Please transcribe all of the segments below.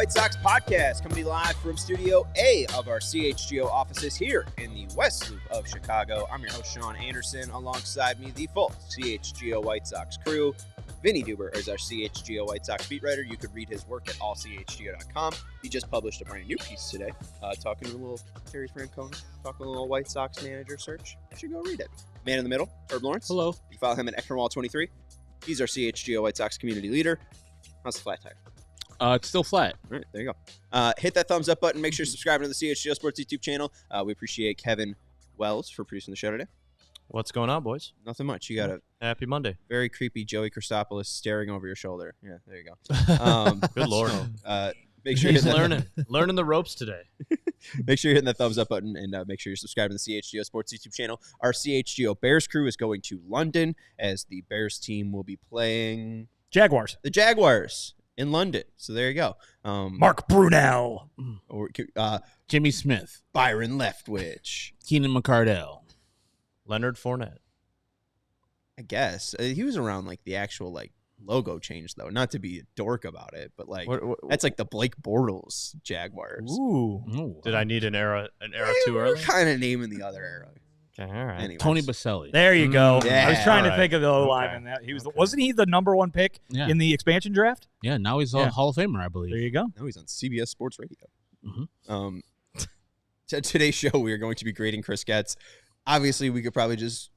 White Sox Podcast, coming to you live from Studio A of our CHGO offices here in the West Loop of Chicago. I'm your host, Sean Anderson. Alongside me, the full CHGO White Sox crew. Vinnie Duber is our CHGO White Sox beat writer. You could read his work at allchgo.com. He just published a brand new piece today, talking a little Terry Francona, talking a little White Sox manager search. You should go read it. Man in the middle, Herb Lawrence. Hello. You follow him at Ekronwall23. He's our CHGO White Sox community leader. How's the flat tire? It's still flat. All right, there you go. Hit that thumbs up button. Make sure you're subscribing to the CHGO Sports YouTube channel. We appreciate Kevin Wells for producing the show today. What's going on, boys? Nothing much. You got a Happy Monday. very creepy Joey Christopoulos staring over your shoulder. Yeah, there you go. Good Lord. Make sure He's you're learning the ropes today. Make sure you're hitting that thumbs up button and make sure you're subscribing to the CHGO Sports YouTube channel. Our CHGO Bears crew is going to London as the Bears team will be playing Jaguars. the Jaguars in London. So there you go. Mark Brunell. Or Jimmy Smith, Byron Leftwich. Keenan McCardell. Leonard Fournette. I guess he was around like the actual like logo change though. Not to be a dork about it, but like that's like the Blake Bortles Jaguars. Ooh. Did I need an era too early? Kind of naming the other era. Okay, all right. Anyways. Tony Baselli. There you go. Yeah. I was trying to All right. think of the O-line Okay. in that. He was Okay. wasn't he the number one pick Yeah. in the expansion draft? Yeah, now he's a Yeah. Hall of Famer, I There believe. you go. No, he's on CBS Sports Radio. Mhm. Today's show, we are going to be grading Chris Getz. Obviously, we could probably just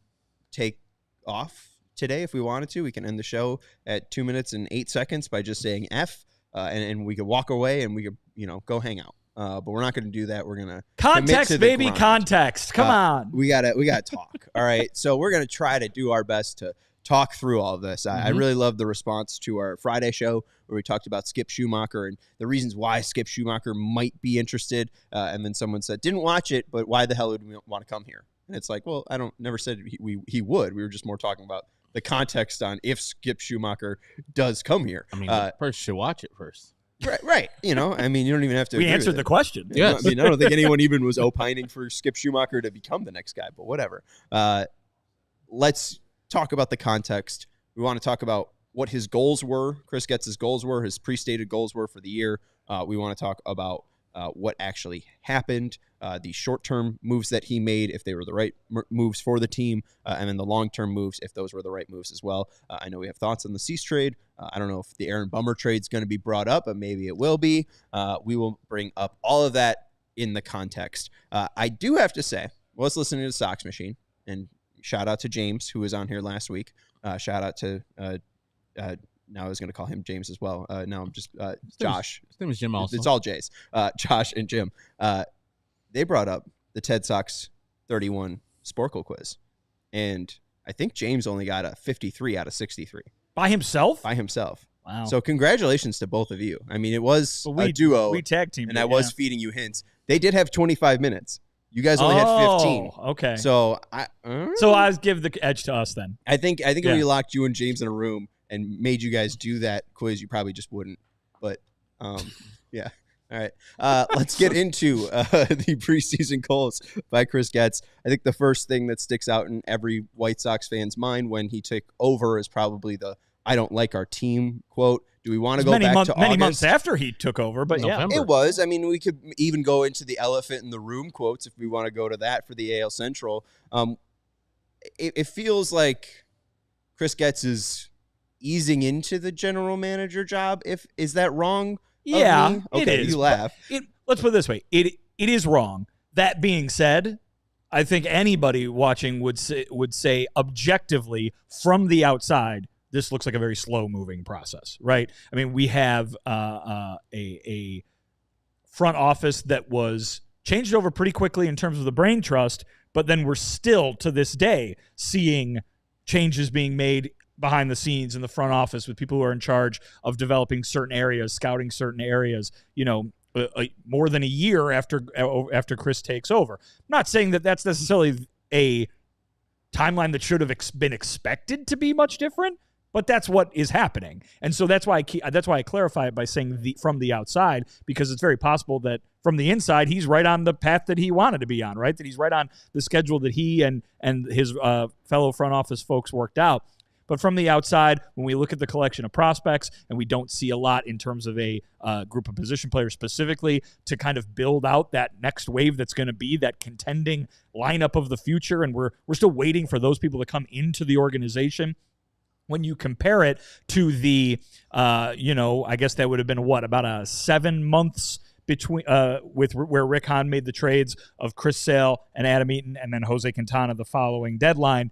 take off today if we wanted to. We can end the show at 2 minutes and 8 seconds by just saying F, and we could walk away and we could, go hang out. But we're not going to do that. We're going to Context, the baby, grind. context. Come on. We gotta talk. All right. So we're gonna try to do our best to talk through all of this. I really love the response to our Friday show where we talked about Skip Schumacher and the reasons why Skip Schumacher might be interested. And then someone said, didn't watch it, but why the hell would we want to come here? And it's like, well, never said he would. We were just more talking about the context on if Skip Schumacher does come here. I mean, first should watch it first. Right. You don't even have to. We agree answered with the it. question. Yes. I mean, I don't think anyone even was opining for Skip Schumacher to become the next guy, but whatever. Let's talk about the context. We want to talk about what his goals were, Chris Getz' goals were, his pre-stated goals were for the year. We want to talk about what actually happened, the short-term moves that he made, if they were the right moves for the team, and then the long-term moves, if those were the right moves as well. I know we have thoughts on the Cease trade. I don't know if the Aaron Bummer trade is going to be brought up, but maybe it will be. We will bring up all of that in the context. I do have to say, was listening to Sox Machine, and shout out to James, who was on here last week. Shout out to, now I was going to call him James as well. Now I'm just Josh. His name is Jim also. It's all Jays. Josh and Jim. They brought up the Ted Sox 31 Sporkle quiz. And I think James only got a 53 out of 63 By himself? by himself. Wow. So congratulations to both of you. I mean, it was But a duo, We tag teamed and it, I was yeah. feeding you hints. They did have 25 minutes. You guys only had 15. Okay. So I give the edge to us then. I think if Yeah. we locked you and James in a room and made you guys do that quiz, you probably just wouldn't. But yeah. All right. Let's get into the preseason goals by Chris Getz. I think the first thing that sticks out in every White Sox fan's mind when he took over is probably the "I don't like our team" quote. Do we want to go back to many August? months after he took over, but yeah. November. It was. I mean, we could even go into the elephant in the room quotes if we want to go to that for the AL Central. It feels like Chris Getz is easing into the general manager job. Is that wrong? Yeah, of me? it Okay, is. you laugh. Let's put it this way. It is wrong. That being said, I think anybody watching would say objectively from the outside, this looks like a very slow-moving process, right? I mean, we have a front office that was changed over pretty quickly in terms of the brain trust, but then we're still, to this day, seeing changes being made behind the scenes in the front office with people who are in charge of developing certain areas, scouting certain areas, more than a year after Chris takes over. I'm not saying that that's necessarily a timeline that should have been expected to be much different, but that's what is happening. And so that's why I clarify it by saying from the outside, because it's very possible that from the inside, he's right on the path that he wanted to be on, right? That he's right on the schedule that he and his fellow front office folks worked out. But from the outside, when we look at the collection of prospects, and we don't see a lot in terms of a group of position players specifically to kind of build out that next wave that's going to be that contending lineup of the future, and we're still waiting for those people to come into the organization. When you compare it to the, I guess that would have been about 7 months between with where Rick Hahn made the trades of Chris Sale and Adam Eaton and then Jose Quintana the following deadline.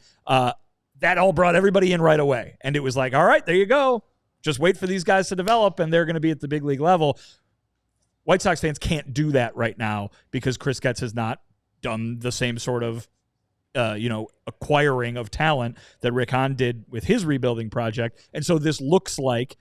That all brought everybody in right away. And it was like, all right, there you go. Just wait for these guys to develop, and they're going to be at the big league level. White Sox fans can't do that right now because Chris Getz has not done the same sort of acquiring of talent that Rick Hahn did with his rebuilding project. And so this looks like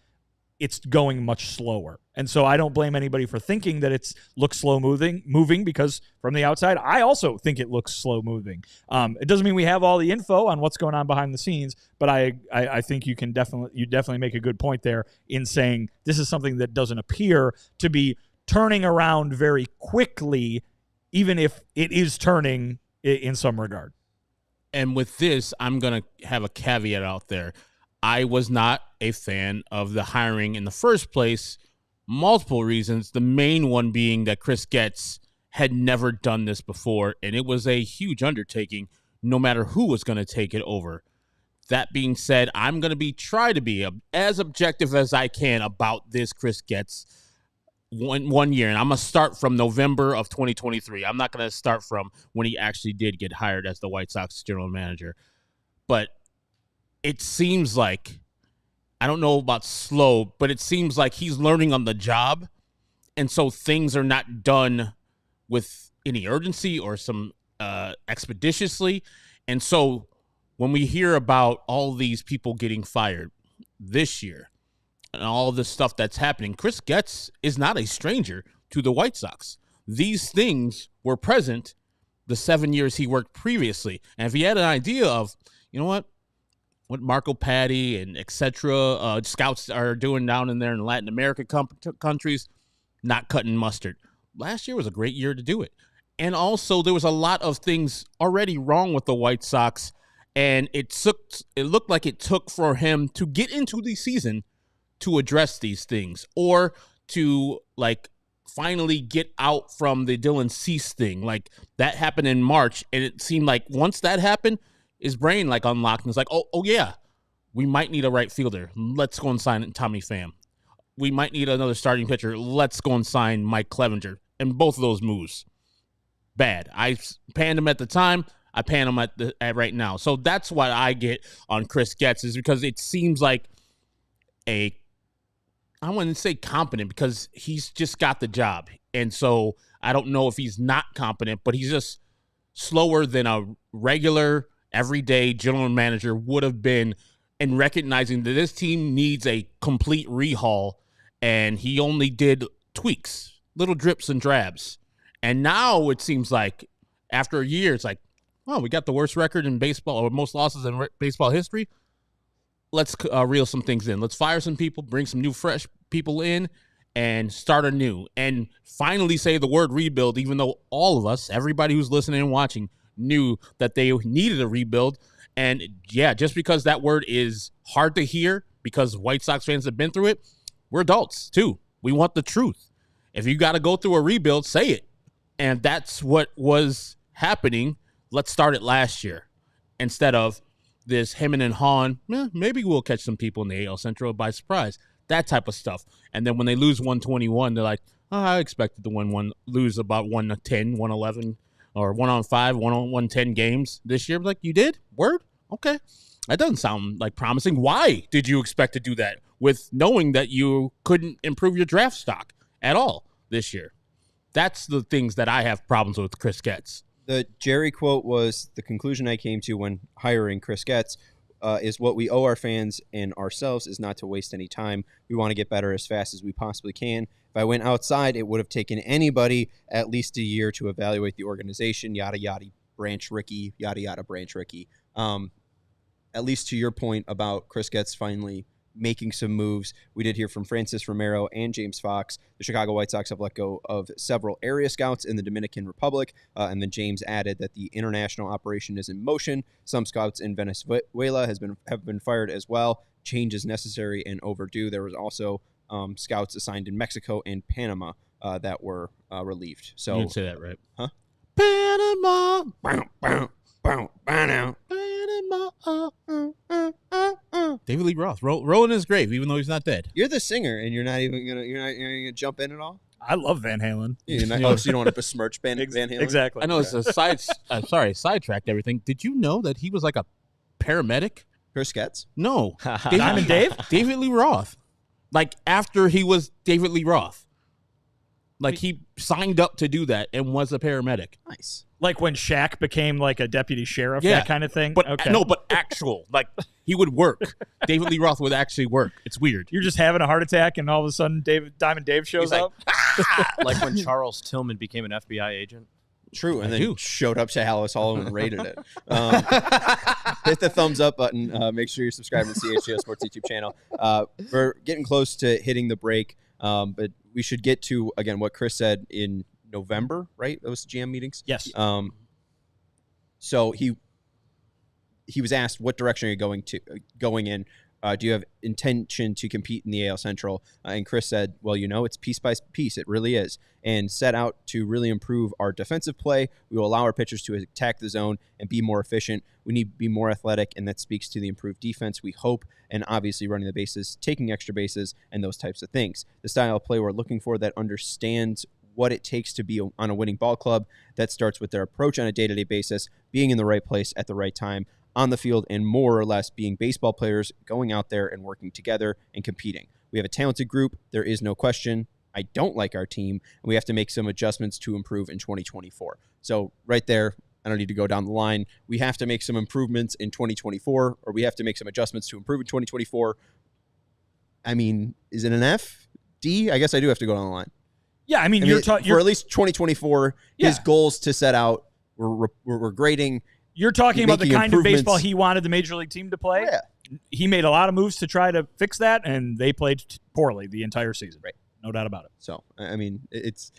it's going much slower. And so I don't blame anybody for thinking that it looks slow moving because from the outside, I also think it looks slow moving. It doesn't mean we have all the info on what's going on behind the scenes, but I think you definitely make a good point there in saying this is something that doesn't appear to be turning around very quickly, even if it is turning in some regard. And with this, I'm going to have a caveat out there. I was not a fan of the hiring in the first place. Multiple reasons. The main one being that Chris Getz had never done this before, and it was a huge undertaking no matter who was going to take it over. That being said, I'm going to try to be as objective as I can about this Chris Getz one year, and I'm going to start from November of 2023. I'm not going to start from when he actually did get hired as the White Sox general manager. But it seems like, I don't know about slow, but it seems like he's learning on the job, and so things are not done with any urgency or some expeditiously. And so when we hear about all these people getting fired this year, and all this stuff that's happening, Chris Getz is not a stranger to the White Sox. These things were present the 7 years he worked previously. And if he had an idea of, what Marco Patti and et cetera, scouts are doing down in there in Latin America countries, not cutting mustard. Last year was a great year to do it. And also there was a lot of things already wrong with the White Sox. And it looked like it took for him to get into the season to address these things, or to finally get out from the Dylan Cease thing. That happened in March, and it seemed like once that happened, his brain unlocked and was like, oh yeah, we might need a right fielder. Let's go and sign Tommy Pham. We might need another starting pitcher. Let's go and sign Mike Clevenger. And both of those moves, bad. I panned him at the time. I pan him at right now. So that's what I get on Chris Getz, is because it seems like I wouldn't say competent, because he's just got the job. And so I don't know if he's not competent, but he's just slower than a regular, everyday general manager would have been in recognizing that this team needs a complete rehaul. And he only did tweaks, little drips and drabs. And now it seems like after a year, it's like, oh, we got the worst record in baseball, or most losses in baseball history. Let's reel some things in. Let's fire some people, bring some new, fresh people in, and start anew. And finally say the word rebuild, even though all of us, everybody who's listening and watching, knew that they needed a rebuild. And yeah, just because that word is hard to hear because White Sox fans have been through it, we're adults too. We want the truth. If you got to go through a rebuild, say it. And that's what was happening. Let's start it last year instead of this Heyman and Hahn, maybe we'll catch some people in the AL Central by surprise. That type of stuff. And then when they lose 121, they're like, I expected to lose about 110, 111, or 1-on-5, 1-on-110 games this year. Like, you did? Word? Okay. That doesn't sound promising. Why did you expect to do that with knowing that you couldn't improve your draft stock at all this year? That's the things that I have problems with Chris Getz. The Jerry quote was, the conclusion I came to when hiring Chris Getz is what we owe our fans and ourselves is not to waste any time. We want to get better as fast as we possibly can. If I went outside, it would have taken anybody at least a year to evaluate the organization, yada, yada, Branch Rickey, yada, yada, Branch Rickey. At least to your point about Chris Getz finally making some moves. We did hear from Francis Romero and James Fox. The Chicago White Sox have let go of several area scouts in the Dominican Republic, and then James added that the international operation is in motion. Some scouts in Venezuela have been fired as well. Change is necessary and overdue. There was also scouts assigned in Mexico and Panama that were relieved. So You didn't say that right. Huh? Panama. Panama. David Lee Roth rolling his grave, even though he's not dead. You're the singer, and you're not gonna jump in at all. I love Van Halen. So you don't want to besmirch Van Halen. Exactly. I know it's a sidetracked everything. Did you know that he was like a paramedic? Chris Getz. No, Diamond Dave? David Lee Roth. Like after he was David Lee Roth. Like he signed up to do that and was a paramedic. Nice. Like when Shaq became like a deputy sheriff, Yeah. that kind of thing? But okay. no, but actual. Like he would work. David Lee Roth would actually work. It's weird. You're just having a heart attack and all of a sudden Diamond Dave shows He's like, up? Like when Charles Tillman became an FBI agent. True, and I then do. showed up to Hallis Hall and rated it. Hit the thumbs up button. Make sure you're subscribed to the CHGO Sports YouTube channel. We're getting close to hitting the break, but we should get to, again, what Chris said in November, right? That was the GM meetings? Yes. So he was asked, what direction are you going in? Do you have intention to compete in the AL Central? And Chris said, well, it's piece by piece. It really is. And set out to really improve our defensive play. We will allow our pitchers to attack the zone and be more efficient. We need to be more athletic, and that speaks to the improved defense, we hope, and obviously running the bases, taking extra bases, and those types of things. The style of play we're looking for that understands what it takes to be on a winning ball club. That starts with their approach on a day-to-day basis, being in the right place at the right time, on the field, and more or less being baseball players, going out there and working together and competing. We have a talented group. There is no question. I don't like our team, and we have to make some adjustments to improve in 2024. So right there, I don't need to go down the line. We have to make some improvements in 2024, or we have to make some adjustments to improve in 2024. I mean, is it an F? D? I guess I do have to go down the line. Yeah, I mean, for at least 2024, his goals to set out, we're grading. You're talking about the kind of baseball improvements. he wanted the major league team to play. Yeah. He made a lot of moves to try to fix that, and they played poorly the entire season. Right. No doubt about it. So, I mean, it's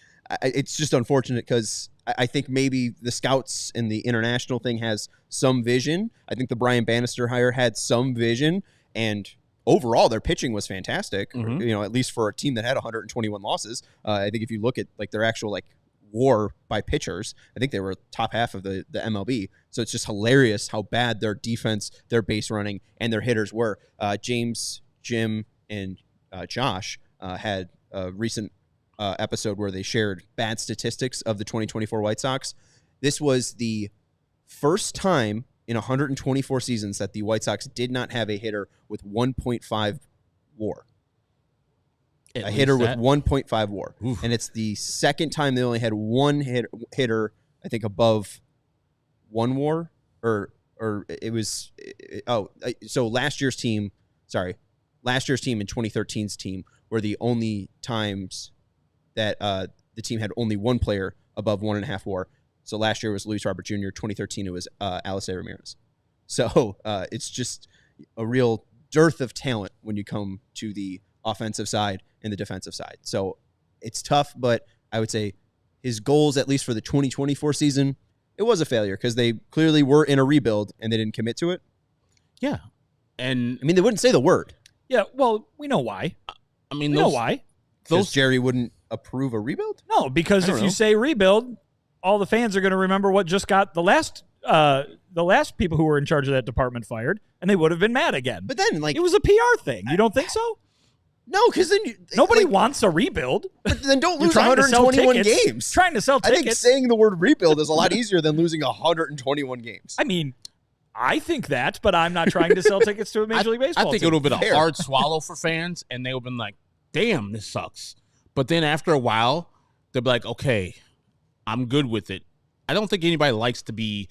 just unfortunate because I think maybe the scouts and the international thing has some vision. I think the Brian Bannister hire had some vision, and overall their pitching was fantastic, at least for a team that had 121 losses. I think if you look at like their actual like WAR by pitchers, I think they were top half of the MLB. So it's just hilarious how bad their defense, their base running, and their hitters were. James, Jim, and Josh had a recent episode where they shared bad statistics of the 2024 White Sox. This was the first time in 124 seasons that the White Sox did not have a hitter with 1.5 WAR. A hitter with 1.5 WAR. Oof. And it's the second time they only had one hitter, I think, above 1 WAR. So last year's team in 2013's team were the only times that the team had only one player above 1.5 WAR. So last year was Luis Robert Jr. 2013 it was ALLCITY Ramirez. So it's just a real dearth of talent when you come to the offensive side and the defensive side. So it's tough, but I would say his goals, at least for the 2024 season, it was a failure because they clearly were in a rebuild and they didn't commit to it. Yeah. And I mean, they wouldn't say the word. Yeah, well, we know why. I mean, We know why. Because Jerry wouldn't approve a rebuild? No, because if you say rebuild, all the fans are going to remember what just got the last people who were in charge of that department fired, and they would have been mad again. But then, like, it was a PR thing. You don't think so? No, because then nobody wants a rebuild. But then don't lose trying to sell 121 tickets. games. Trying to sell tickets. I think saying the word rebuild is a lot easier than losing 121 games. I mean, I think that, but I'm not trying to sell tickets to a Major League Baseball I think team. it would have been a hard swallow for fans, and they would have been like, damn, this sucks. But then after a while, they'll be like, okay, I'm good with it. I don't think anybody likes to be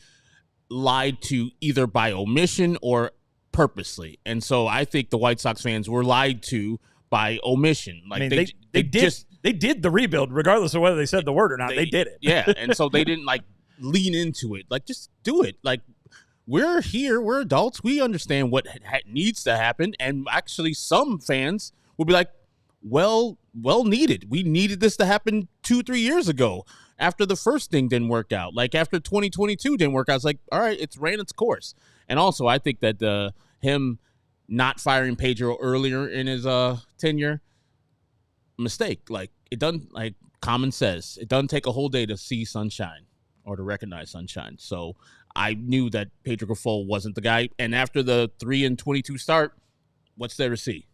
lied to either by omission or purposely. And so I think the White Sox fans were lied to by omission. Like I mean, they did the rebuild, regardless of whether they said the word or not. They did it. Yeah, and so they didn't like lean into it. Like, just do it. Like, we're here, we're adults, we understand what needs to happen, and actually some fans will be like, well needed. We needed this to happen 2-3 years ago after the first thing didn't work out. Like after 2022 didn't work out, it's like, all right, it's ran its course. And also I think that him not firing Pedro earlier in his tenure, mistake. Like it doesn't, like Common says, it doesn't take a whole day to see sunshine or to recognize sunshine. So I knew that Pedro Grifol wasn't the guy. And after the 3-22 start, what's there to see?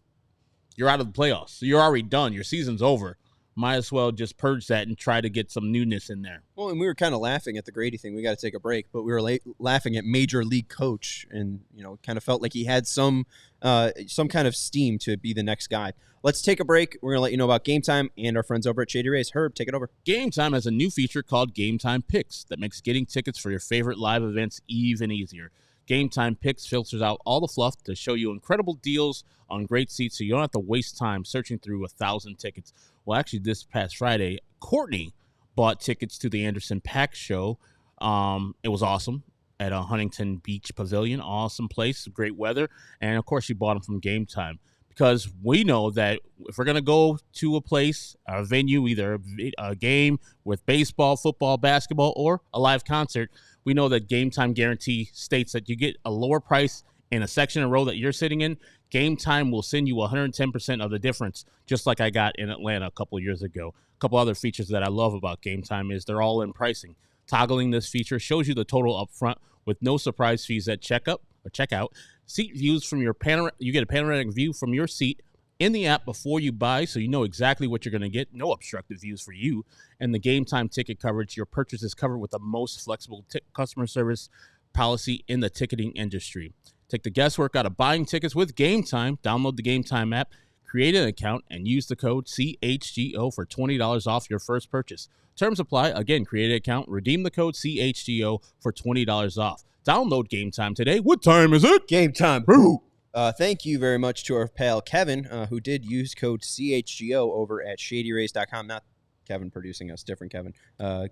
You're out of the playoffs. So you're already done. Your season's over. Might as well just purge that and try to get some newness in there. Well, and we were kind of laughing at the Grady thing. We got to take a break, but we were laughing at Major League coach, and kind of felt like he had some kind of steam to be the next guy. Let's take a break. We're gonna let you know about Game Time and our friends over at Shady Rays. Herb, take it over. Game Time has a new feature called Game Time Picks that makes getting tickets for your favorite live events even easier. Game Time Picks filters out all the fluff to show you incredible deals on great seats, so you don't have to waste time searching through 1,000 tickets. Well, actually, this past Friday, Courtney bought tickets to the Anderson Paak show. It was awesome at a Huntington Beach Pavilion. Awesome place, great weather. And, of course, she bought them from Game Time because we know that if we're going to go to a place, a venue, either a game with baseball, football, basketball, or a live concert, we know that Game Time guarantee states that you get a lower price in a section and row that you're sitting in. Game Time will send you 110% of the difference, just like I got in Atlanta a couple of years ago. A couple other features that I love about Game Time is they're all in pricing. Toggling this feature shows you the total up front with no surprise fees at checkout. Seat views from your you get a panoramic view from your seat in the app before you buy, so you know exactly what you're going to get. No obstructive views for you. And the Game Time ticket coverage, your purchase is covered with the most flexible customer service policy in the ticketing industry. Take the guesswork out of buying tickets with Game Time. Download the Game Time app, create an account, and use the code CHGO for $20 off your first purchase. Terms apply. Again, create an account, redeem the code CHGO for $20 off. Download Game Time today. What time is it? Game time. Boo! Thank you very much to our pal Kevin, who did use code CHGO over at shadyrays.com. Not Kevin producing us, different Kevin.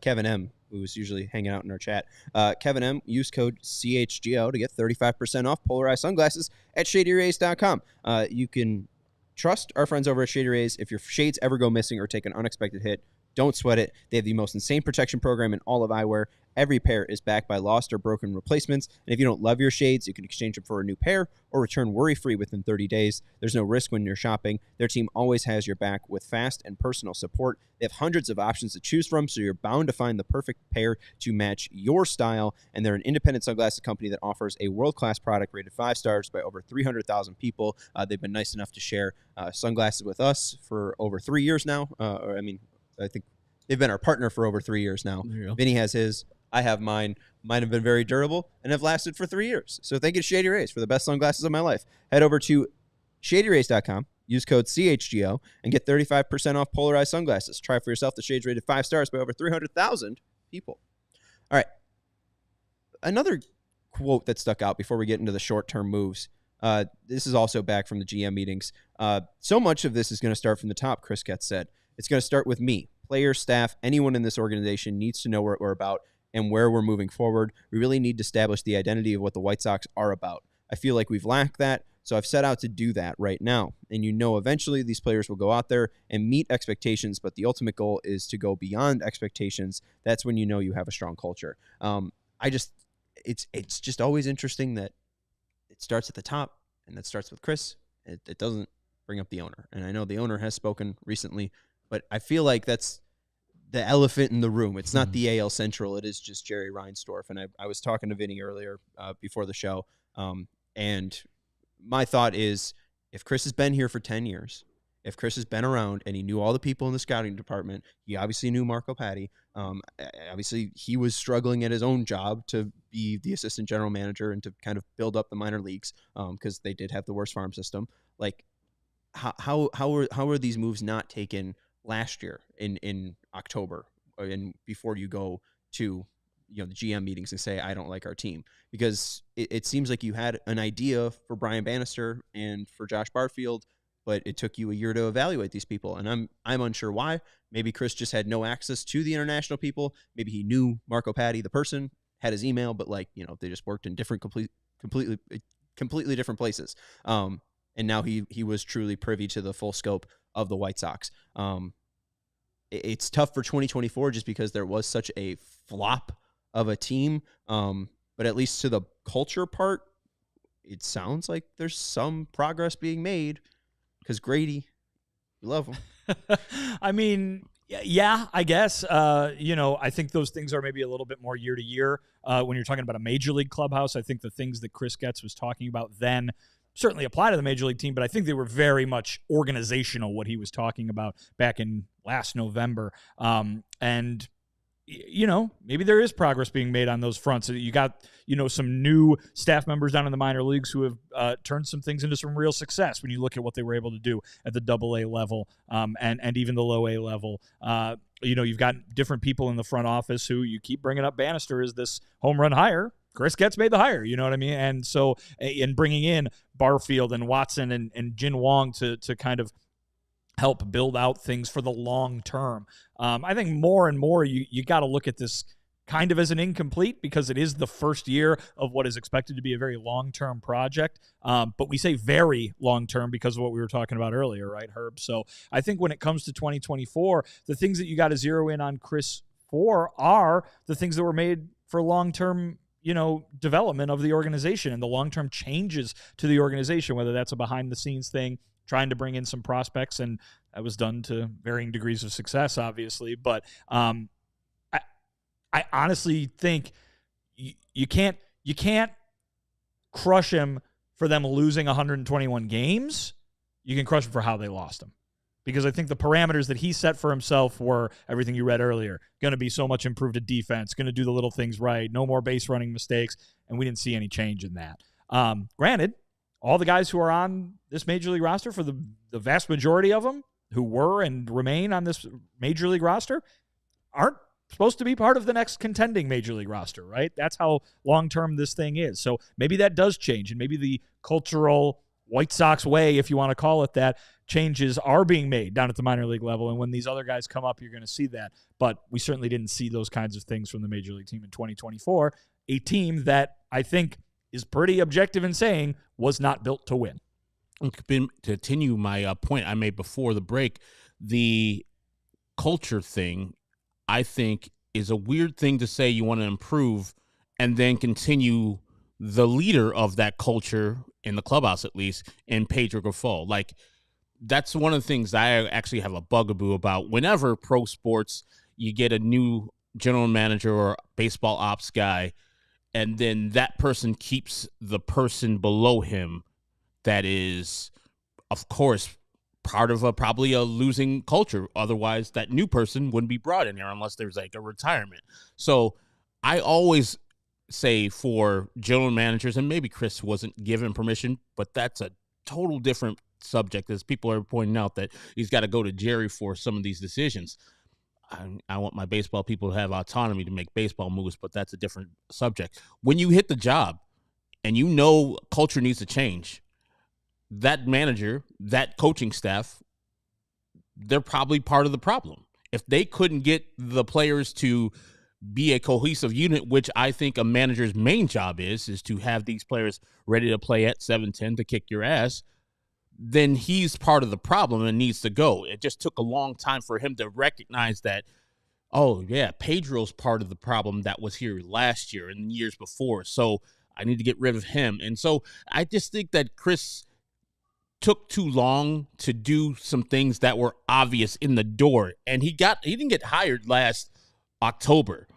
Kevin M, who's usually hanging out in our chat. Kevin M, use code CHGO to get 35% off polarized sunglasses at shadyrays.com. You can trust our friends over at Shady Rays. If your shades ever go missing or take an unexpected hit, don't sweat it. They have the most insane protection program in all of eyewear. Every pair is backed by lost or broken replacements. And if you don't love your shades, you can exchange them for a new pair or return worry-free within 30 days. There's no risk when you're shopping. Their team always has your back with fast and personal support. They have hundreds of options to choose from, so you're bound to find the perfect pair to match your style. And they're an independent sunglasses company that offers a world-class product rated 5 stars by over 300,000 people. They've been nice enough to share sunglasses with us for over 3 years now. I think they've been our partner for over 3 years now. Vinnie has his. I have mine. Mine have been very durable and have lasted for 3 years. So thank you to Shady Rays for the best sunglasses of my life. Head over to shadyrays.com, use code CHGO, and get 35% off polarized sunglasses. Try for yourself the shades rated 5 stars by over 300,000 people. All right. Another quote that stuck out before we get into the short-term moves. This is also back from the GM meetings. So much of this is going to start from the top, Chris Getz said. It's going to start with me. Players, staff, anyone in this organization needs to know what we're about and where we're moving forward. We really need to establish the identity of what the White Sox are about. I feel like we've lacked that, so I've set out to do that right now. And eventually these players will go out there and meet expectations, but the ultimate goal is to go beyond expectations. That's when you have a strong culture. It's just always interesting that it starts at the top, and that starts with Chris. It doesn't bring up the owner. And I know the owner has spoken recently, but I feel like that's the elephant in the room. It's not the AL Central. It is just Jerry Reinsdorf. And I was talking to Vinnie earlier before the show, and my thought is, if Chris has been here for 10 years, if Chris has been around and he knew all the people in the scouting department, he obviously knew Marco Patti. Obviously, he was struggling at his own job to be the assistant general manager and to kind of build up the minor leagues because they did have the worst farm system. Like, how are these moves not taken last year in October and before you go to the GM meetings and say, I don't like our team? Because it seems like you had an idea for Brian Bannister and for Josh Barfield, but it took you a year to evaluate these people. And I'm unsure why. Maybe Chris just had no access to the international people. Maybe he knew Marco Patti, the person, had his email, but like, you know, they just worked in completely different places. And now he was truly privy to the full scope of the White Sox. It's tough for 2024 just because there was such a flop of a team. But at least to the culture part, it sounds like there's some progress being made because Grady, we love him. I mean, yeah, I guess. You know, I think those things are maybe a little bit more year to year. When you're talking about a major league clubhouse, I think the things that Chris Getz was talking about then certainly apply to the major league team, but I think they were very much organizational, what he was talking about back in last November. And, you know, maybe there is progress being made on those fronts. You got, you know, some new staff members down in the minor leagues who have turned some things into some real success when you look at what they were able to do at the AA level and even the low A level. You know, you've got different people in the front office who you keep bringing up. Bannister is this home run hire. Chris Getz made the hire, you know what I mean? And so in bringing in Barfield and Watson and Jin Wong to kind of help build out things for the long term. I think more and more you got to look at this kind of as an incomplete because it is the first year of what is expected to be a very long-term project. But we say very long-term because of what we were talking about earlier, right, Herb? So I think when it comes to 2024, the things that you got to zero in on Chris for are the things that were made for long-term, you know, development of the organization and the long-term changes to the organization, whether that's a behind-the-scenes thing, trying to bring in some prospects, and that was done to varying degrees of success, obviously. But I honestly think you can't crush him for them losing 121 games. You can crush him for how they lost him. Because I think the parameters that he set for himself were everything you read earlier. Going to be so much improved at defense, going to do the little things right, no more base running mistakes, and we didn't see any change in that. Granted, all the guys who are on this Major League roster, for the vast majority of them who were and remain on this Major League roster, aren't supposed to be part of the next contending Major League roster, right? That's how long-term this thing is. So maybe that does change, and maybe the cultural White Sox way, if you want to call it that, changes are being made down at the minor league level. And when these other guys come up, you're going to see that. But we certainly didn't see those kinds of things from the major league team in 2024, a team that I think is pretty objective in saying was not built to win. To continue my point I made before the break, the culture thing, I think, is a weird thing to say you want to improve and then continue the leader of that culture in the clubhouse, at least, in Pedro Grifol. Like, that's one of the things I actually have a bugaboo about. Whenever pro sports, you get a new general manager or baseball ops guy, and then that person keeps the person below him that is, of course, part of probably a losing culture. Otherwise, that new person wouldn't be brought in here unless there's like a retirement. So I always say for general managers, and maybe Chris wasn't given permission, but that's a total different subject, as people are pointing out that he's got to go to Jerry for some of these decisions. I want my baseball people to have autonomy to make baseball moves, but that's a different subject. When you hit the job and you know culture needs to change, that manager, that coaching staff, they're probably part of the problem. If they couldn't get the players to be a cohesive unit, which I think a manager's main job is to have these players ready to play at 7-10 to kick your ass, then he's part of the problem and needs to go. It just took a long time for him to recognize that, oh, yeah, Pedro's part of the problem that was here last year and years before, so I need to get rid of him. And so I just think that Chris took too long to do some things that were obvious in the door. And he didn't get hired last October.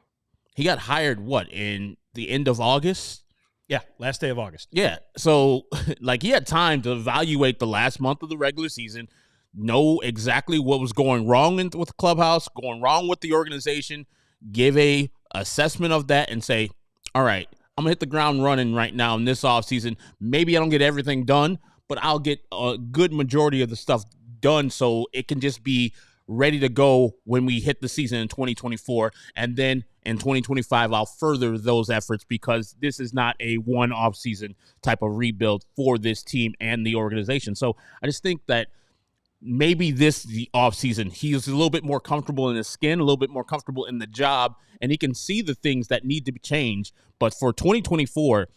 He got hired, in the end of August? Yeah, last day of August. Yeah. So, like, he had time to evaluate the last month of the regular season, know exactly what was going wrong with the clubhouse, going wrong with the organization, give a assessment of that, and say, all right, I'm going to hit the ground running right now in this offseason. Maybe I don't get everything done, but I'll get a good majority of the stuff done so it can just be ready to go when we hit the season in 2024. And then in 2025, I'll further those efforts because this is not a one-off season type of rebuild for this team and the organization. So I just think that maybe the offseason, he's a little bit more comfortable in his skin, a little bit more comfortable in the job, and he can see the things that need to be changed. But for 2024,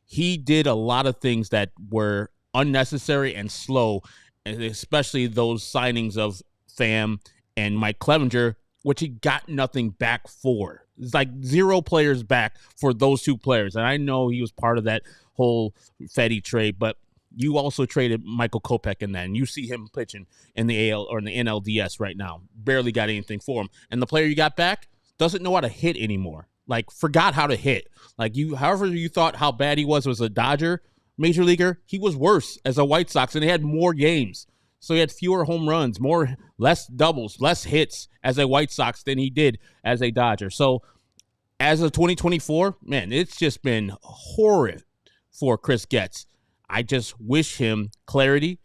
he did a lot of things that were unnecessary and slow, and especially those signings of Pham and Mike Clevenger, which he got nothing back for. It's like 0 players back for those 2 players. And I know he was part of that whole Fetty trade, but you also traded Michael Kopech in that, and you see him pitching in the AL or in the NLDS right now. Barely got anything for him. And the player you got back doesn't know how to hit anymore. Like, forgot how to hit. Like, however you thought how bad he was a Dodger major leaguer, he was worse as a White Sox, and he had more games. So he had fewer home runs, less doubles, less hits as a White Sox than he did as a Dodger. So as of 2024, man, it's just been horrid for Chris Getz. I just wish him clarity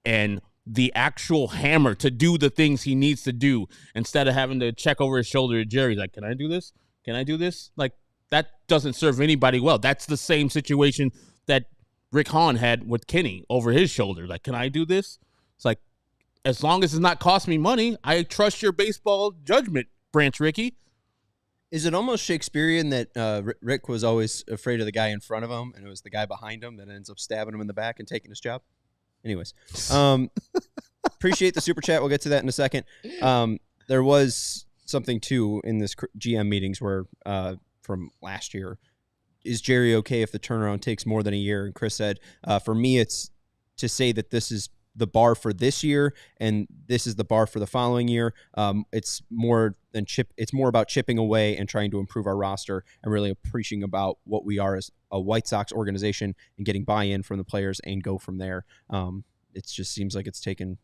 and the actual hammer to do the things he needs to do instead of having to check over his shoulder to Jerry. Like, can I do this? Can I do this? Like, that doesn't serve anybody well. That's the same situation that Rick Hahn had with Kenny over his shoulder. Like, can I do this? It's like, as long as it's not cost me money, I trust your baseball judgment, Branch Rickey. Is it almost Shakespearean that Rick was always afraid of the guy in front of him, and it was the guy behind him that ends up stabbing him in the back and taking his job? Anyways, appreciate the super chat. We'll get to that in a second. There was something, too, in this GM meetings where from last year, is Jerry okay if the turnaround takes more than a year? And Chris said, for me, it's to say that this is the bar for this year and this is the bar for the following year. It's more about chipping away and trying to improve our roster and really appreciating about what we are as a White Sox organization and getting buy-in from the players and go from there. It just seems like it's taken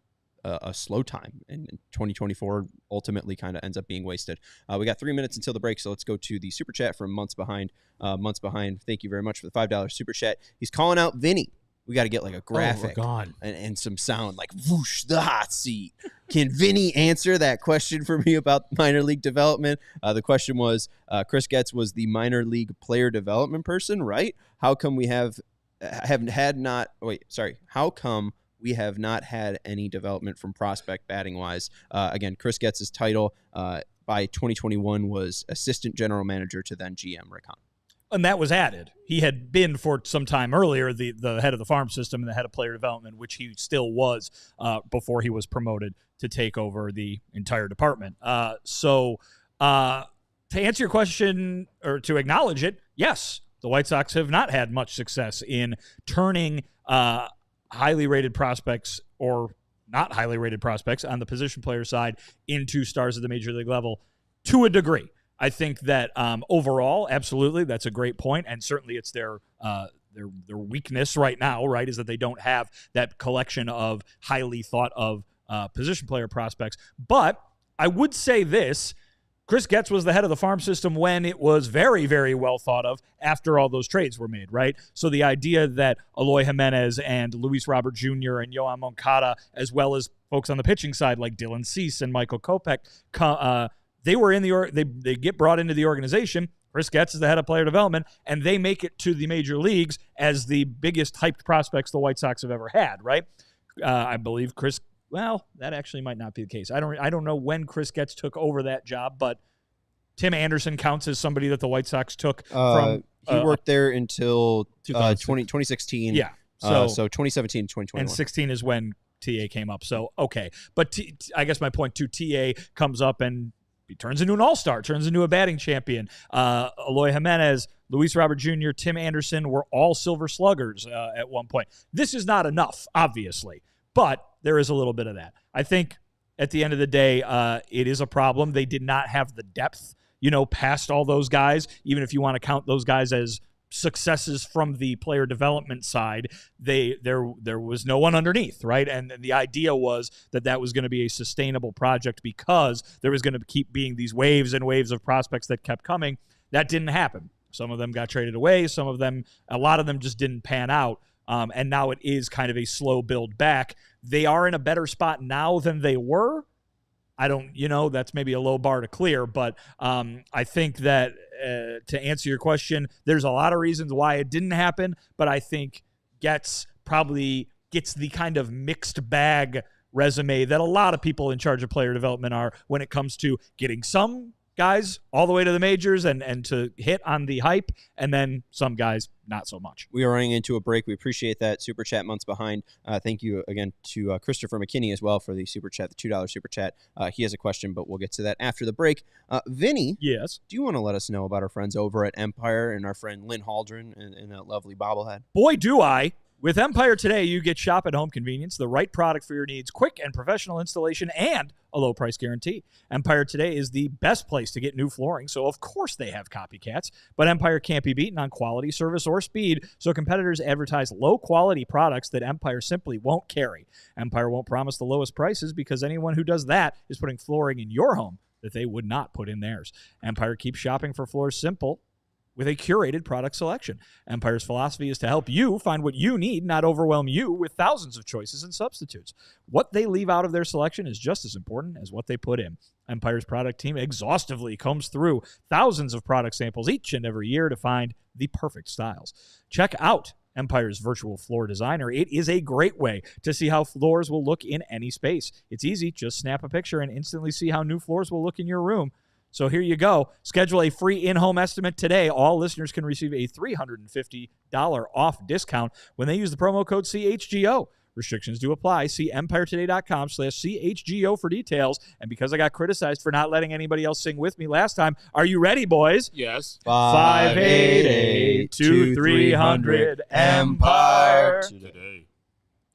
a slow time, and 2024 ultimately kind of ends up being wasted. We got 3 minutes until the break, so let's go to the super chat from Months Behind. Thank you very much for the $5 super chat. He's calling out Vinnie. We got to get like a graphic and some sound like whoosh, the hot seat. Can Vinnie answer that question for me about minor league development? The question was, Chris Getz was the minor league player development person, right? How come we How come we have not had any development from prospect batting wise? Again, Chris Getz's title by 2021 was assistant general manager to then GM Rick Hahn. And that was added. He had been for some time earlier the head of the farm system and the head of player development, which he still was before he was promoted to take over the entire department. So to answer your question, or to acknowledge it, yes, the White Sox have not had much success in turning highly rated prospects or not highly rated prospects on the position player side into stars at the major league level to a degree. I think that overall, absolutely, that's a great point, and certainly it's their weakness right now, right, is that they don't have that collection of highly thought of position player prospects. But I would say this: Chris Getz was the head of the farm system when it was very, very well thought of after all those trades were made, right? So the idea that Eloy Jimenez and Luis Robert Jr. and Yohan Moncada, as well as folks on the pitching side like Dylan Cease and Michael Kopech, they were in they get brought into the organization. Chris Getz is the head of player development, and they make it to the major leagues as the biggest hyped prospects the White Sox have ever had, right? I believe well, that actually might not be the case. I don't know when Chris Getz took over that job, but Tim Anderson counts as somebody that the White Sox took from. He worked there until 2016. Yeah. So 2017, 2021. And 16 is when TA came up. So, okay. But I guess my point, too, TA comes up and he turns into an all-star, turns into a batting champion. Eloy Jimenez, Luis Robert Jr., Tim Anderson were all silver sluggers at one point. This is not enough, obviously, but there is a little bit of that. I think at the end of the day, it is a problem. They did not have the depth, past all those guys, even if you want to count those guys as successes from the player development side. There was no one underneath, right? And the idea was that was going to be a sustainable project because there was going to keep being these waves and waves of prospects that kept coming. That didn't happen. Some of them got traded away. A lot of them just didn't pan out. And now it is kind of a slow build back. They are in a better spot now than they were. That's maybe a low bar to clear, but I think that to answer your question, there's a lot of reasons why it didn't happen, but I think Getz probably gets the kind of mixed bag resume that a lot of people in charge of player development are when it comes to getting some guys all the way to the majors and to hit on the hype, and then some guys not so much. We are running into a break. We appreciate that. Super Chat months behind. Thank you again to Christopher McKinney as well for the Super Chat, the $2 Super Chat. He has a question, but we'll get to that after the break. Vinny, yes, do you want to let us know about our friends over at Empire and our friend Lynn Haldren and that lovely bobblehead? Boy, do I. With Empire Today, you get shop at home convenience, the right product for your needs, quick and professional installation, and a low price guarantee. Empire Today is the best place to get new flooring, so of course they have copycats. But Empire can't be beaten on quality, service, or speed, so competitors advertise low-quality products that Empire simply won't carry. Empire won't promise the lowest prices because anyone who does that is putting flooring in your home that they would not put in theirs. Empire keeps shopping for floors simple with a curated product selection. Empire's philosophy is to help you find what you need, not overwhelm you with thousands of choices and substitutes. What they leave out of their selection is just as important as what they put in. Empire's product team exhaustively combs through thousands of product samples each and every year to find the perfect styles. Check out Empire's virtual floor designer. It is a great way to see how floors will look in any space. It's easy. Just snap a picture and instantly see how new floors will look in your room. So here you go. Schedule a free in-home estimate today. All listeners can receive a $350 off discount when they use the promo code CHGO. Restrictions do apply. See EmpireToday.com/CHGO for details. And because I got criticized for not letting anybody else sing with me last time, are you ready, boys? Yes. 588-2300 Empire Today.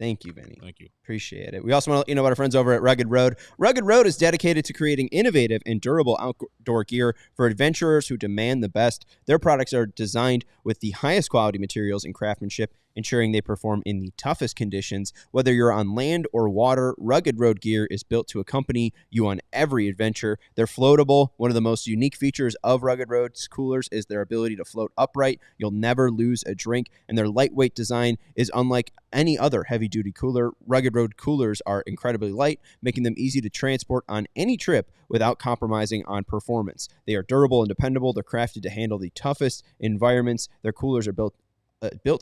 Thank you, Vinny. Thank you. Appreciate it. We also want to let you know about our friends over at Rugged Road. Rugged Road is dedicated to creating innovative and durable outdoor gear for adventurers who demand the best. Their products are designed with the highest quality materials and craftsmanship, ensuring they perform in the toughest conditions. Whether you're on land or water, Rugged Road gear is built to accompany you on every adventure. They're floatable. One of the most unique features of Rugged Road's coolers is their ability to float upright. You'll never lose a drink, and their lightweight design is unlike any other heavy-duty cooler. Rugged Road coolers are incredibly light, making them easy to transport on any trip without compromising on performance. They are durable and dependable. They're crafted to handle the toughest environments. Their coolers are built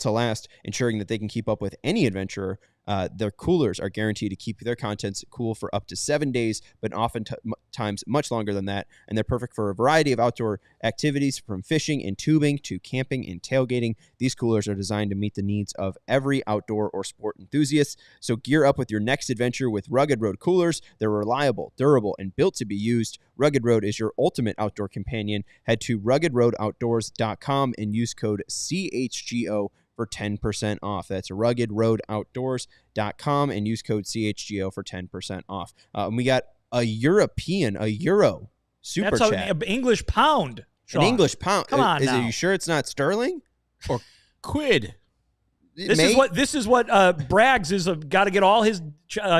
to last, ensuring that they can keep up with any adventurer. Their coolers are guaranteed to keep their contents cool for up to 7 days, but oftentimes much longer than that. And they're perfect for a variety of outdoor activities, from fishing and tubing to camping and tailgating. These coolers are designed to meet the needs of every outdoor or sport enthusiast. So gear up with your next adventure with Rugged Road coolers. They're reliable, durable, and built to be used. Rugged Road is your ultimate outdoor companion. Head to ruggedroadoutdoors.com and use code CHGO for 10% off. That's ruggedroadoutdoors.com and use code CHGO for 10% off. And we got a Euro super That's chat. an English pound. Sean. An English pound. Come on now. Are you sure it's not sterling? Or quid. This is what Braggs is got to get all his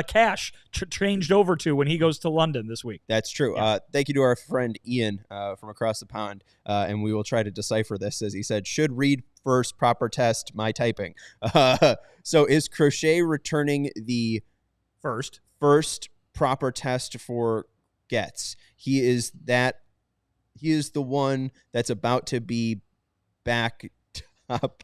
cash changed over to when he goes to London this week. That's true. Yeah. Thank you to our friend Ian from across the pond, and we will try to decipher this. As he said, should read first, proper test, my typing. So is Crochet returning the first proper test for Getzs? He is the one that's about to be back top.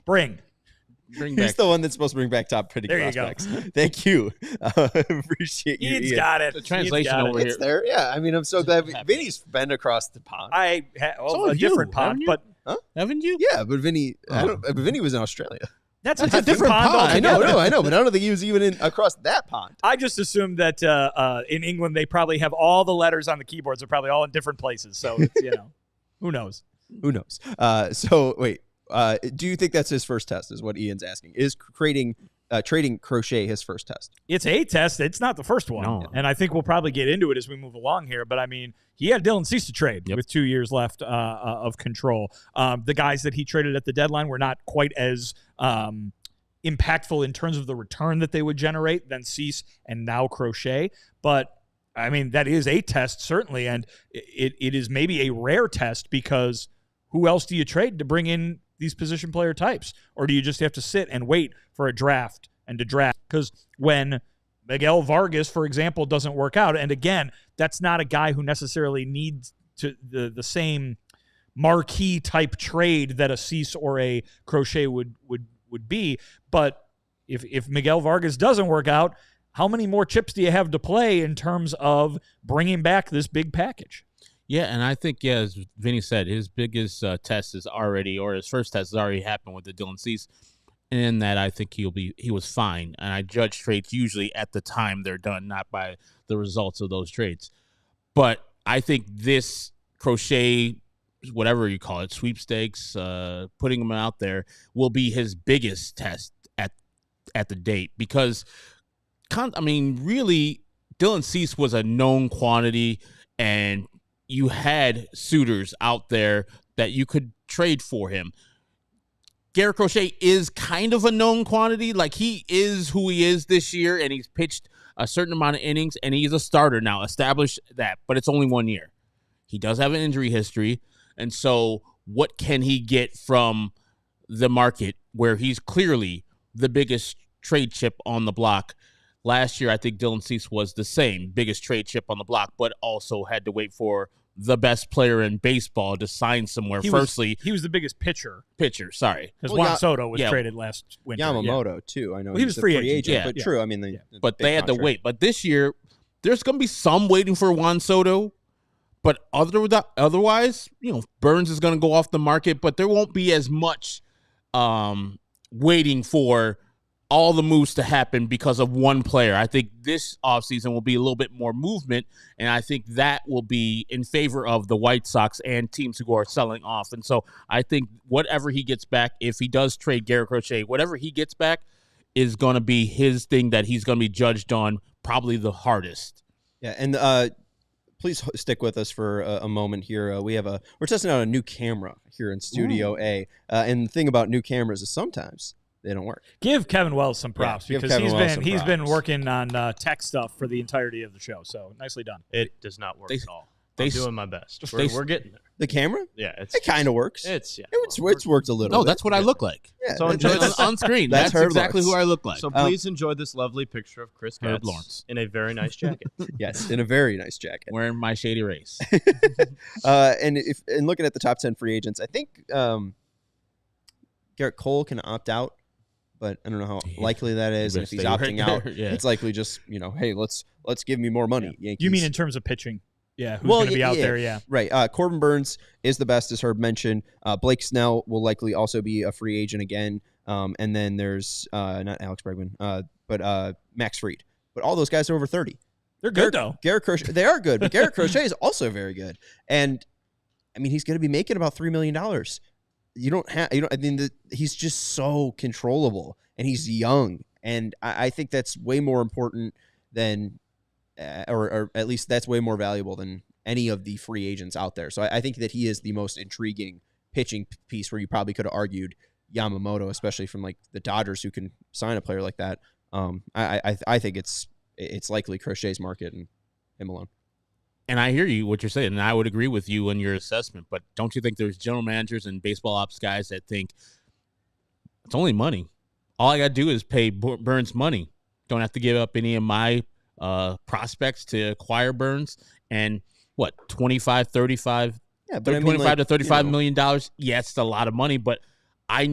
He's the one that's supposed to bring back top pretty prospects. Thank you. Appreciate you. He's got it. The translation over here. It's there. Yeah, I mean, I'm so glad Vinny's been across the pond. A different pond, but haven't you? Yeah, but Vinny, Vinny was in Australia. That's a different pond. I know, but I don't think he was even across that pond. I just assumed that in England they probably have all the letters on the keyboards are probably all in different places. So it's, who knows? Who knows? So wait. Do you think that's his first test is what Ian's asking? Is trading Crochet his first test? It's a test. It's not the first one. No. And I think we'll probably get into it as we move along here. But, I mean, he had Dylan Cease to trade with 2 years left of control. The guys that he traded at the deadline were not quite as impactful in terms of the return that they would generate than Cease and now Crochet. But, I mean, that is a test, certainly. And it is maybe a rare test because who else do you trade to bring in these position player types? Or do you just have to sit and wait for a draft and to draft? Because when Miguel Vargas, for example, doesn't work out, and again, that's not a guy who necessarily needs to the same marquee type trade that a Cease or a Crochet would be. But if Miguel Vargas doesn't work out, how many more chips do you have to play in terms of bringing back this big package? Yeah, and I think, as Vinny said, his biggest test is already, or his first test has already happened with the Dylan Cease, and that I think he was fine. And I judge trades usually at the time they're done, not by the results of those trades. But I think this crochet, whatever you call it, sweepstakes, putting him out there, will be his biggest test at the date, because, really, Dylan Cease was a known quantity, and you had suitors out there that you could trade for him. Garrett Crochet is kind of a known quantity. Like, he is who he is this year, and he's pitched a certain amount of innings, and he's a starter now. Establish that, but it's only 1 year. He does have an injury history, and so what can he get from the market where he's clearly the biggest trade chip on the block? Last year, I think Dylan Cease was the same, biggest trade chip on the block, but also had to wait for the best player in baseball to sign somewhere. He was the biggest pitcher. Sorry. Because Juan Soto was traded last winter. Yamamoto, too. I know he was a free agent. But true. I mean, but they had to wait. But this year, there's going to be some waiting for Juan Soto. But otherwise, Burns is going to go off the market, but there won't be as much waiting for all the moves to happen because of one player. I think this offseason will be a little bit more movement, and I think that will be in favor of the White Sox and teams who are selling off. And so I think whatever he gets back, if he does trade Garrett Crochet, whatever he gets back is going to be his thing that he's going to be judged on probably the hardest. Yeah, and please stick with us for a moment here. We're testing out a new camera here in Studio A, and the thing about new cameras is sometimes they don't work. Give Kevin Wells some props because he's been working on tech stuff for the entirety of the show. So nicely done. It does not work at all. I'm doing my best. We're getting there. The camera? Yeah, it kind of works. It's worked a little. No, bit. that's what I look like. Yeah, so enjoy this on screen. That's exactly who I look like. So please enjoy this lovely picture of Chris Getz Lawrence in a very nice jacket. Yes, in a very nice jacket, wearing my shady race. And looking at the top 10 free agents, I think Garrett Cole can opt out. But I don't know how likely that is. And if he's opting out, it's likely just, hey, let's give me more money. Yeah. You mean in terms of pitching? Yeah, who's going to be out there? Yeah. Right. Corbin Burns is the best, as Herb mentioned. Blake Snell will likely also be a free agent again. And then there's not Alex Bregman, but Max Fried. But all those guys are over 30. They're good, though. Garrett Crochet, they are good, but Garrett Crochet is also very good. And, I mean, he's going to be making about $3 million. He's just so controllable, and he's young, and I think that's way more important than, or at least that's way more valuable than any of the free agents out there. So I think that he is the most intriguing pitching piece, where you probably could have argued Yamamoto, especially from like the Dodgers, who can sign a player like that. I think it's likely Crochet's market and him alone. And I hear you, what you're saying, and I would agree with you in your assessment, but don't you think there's general managers and baseball ops guys that think it's only money? All I got to do is pay Burns money. Don't have to give up any of my prospects to acquire Burns. And what, 25, 35? Yeah, but $25 to $35 million. Yeah, it's a lot of money, but I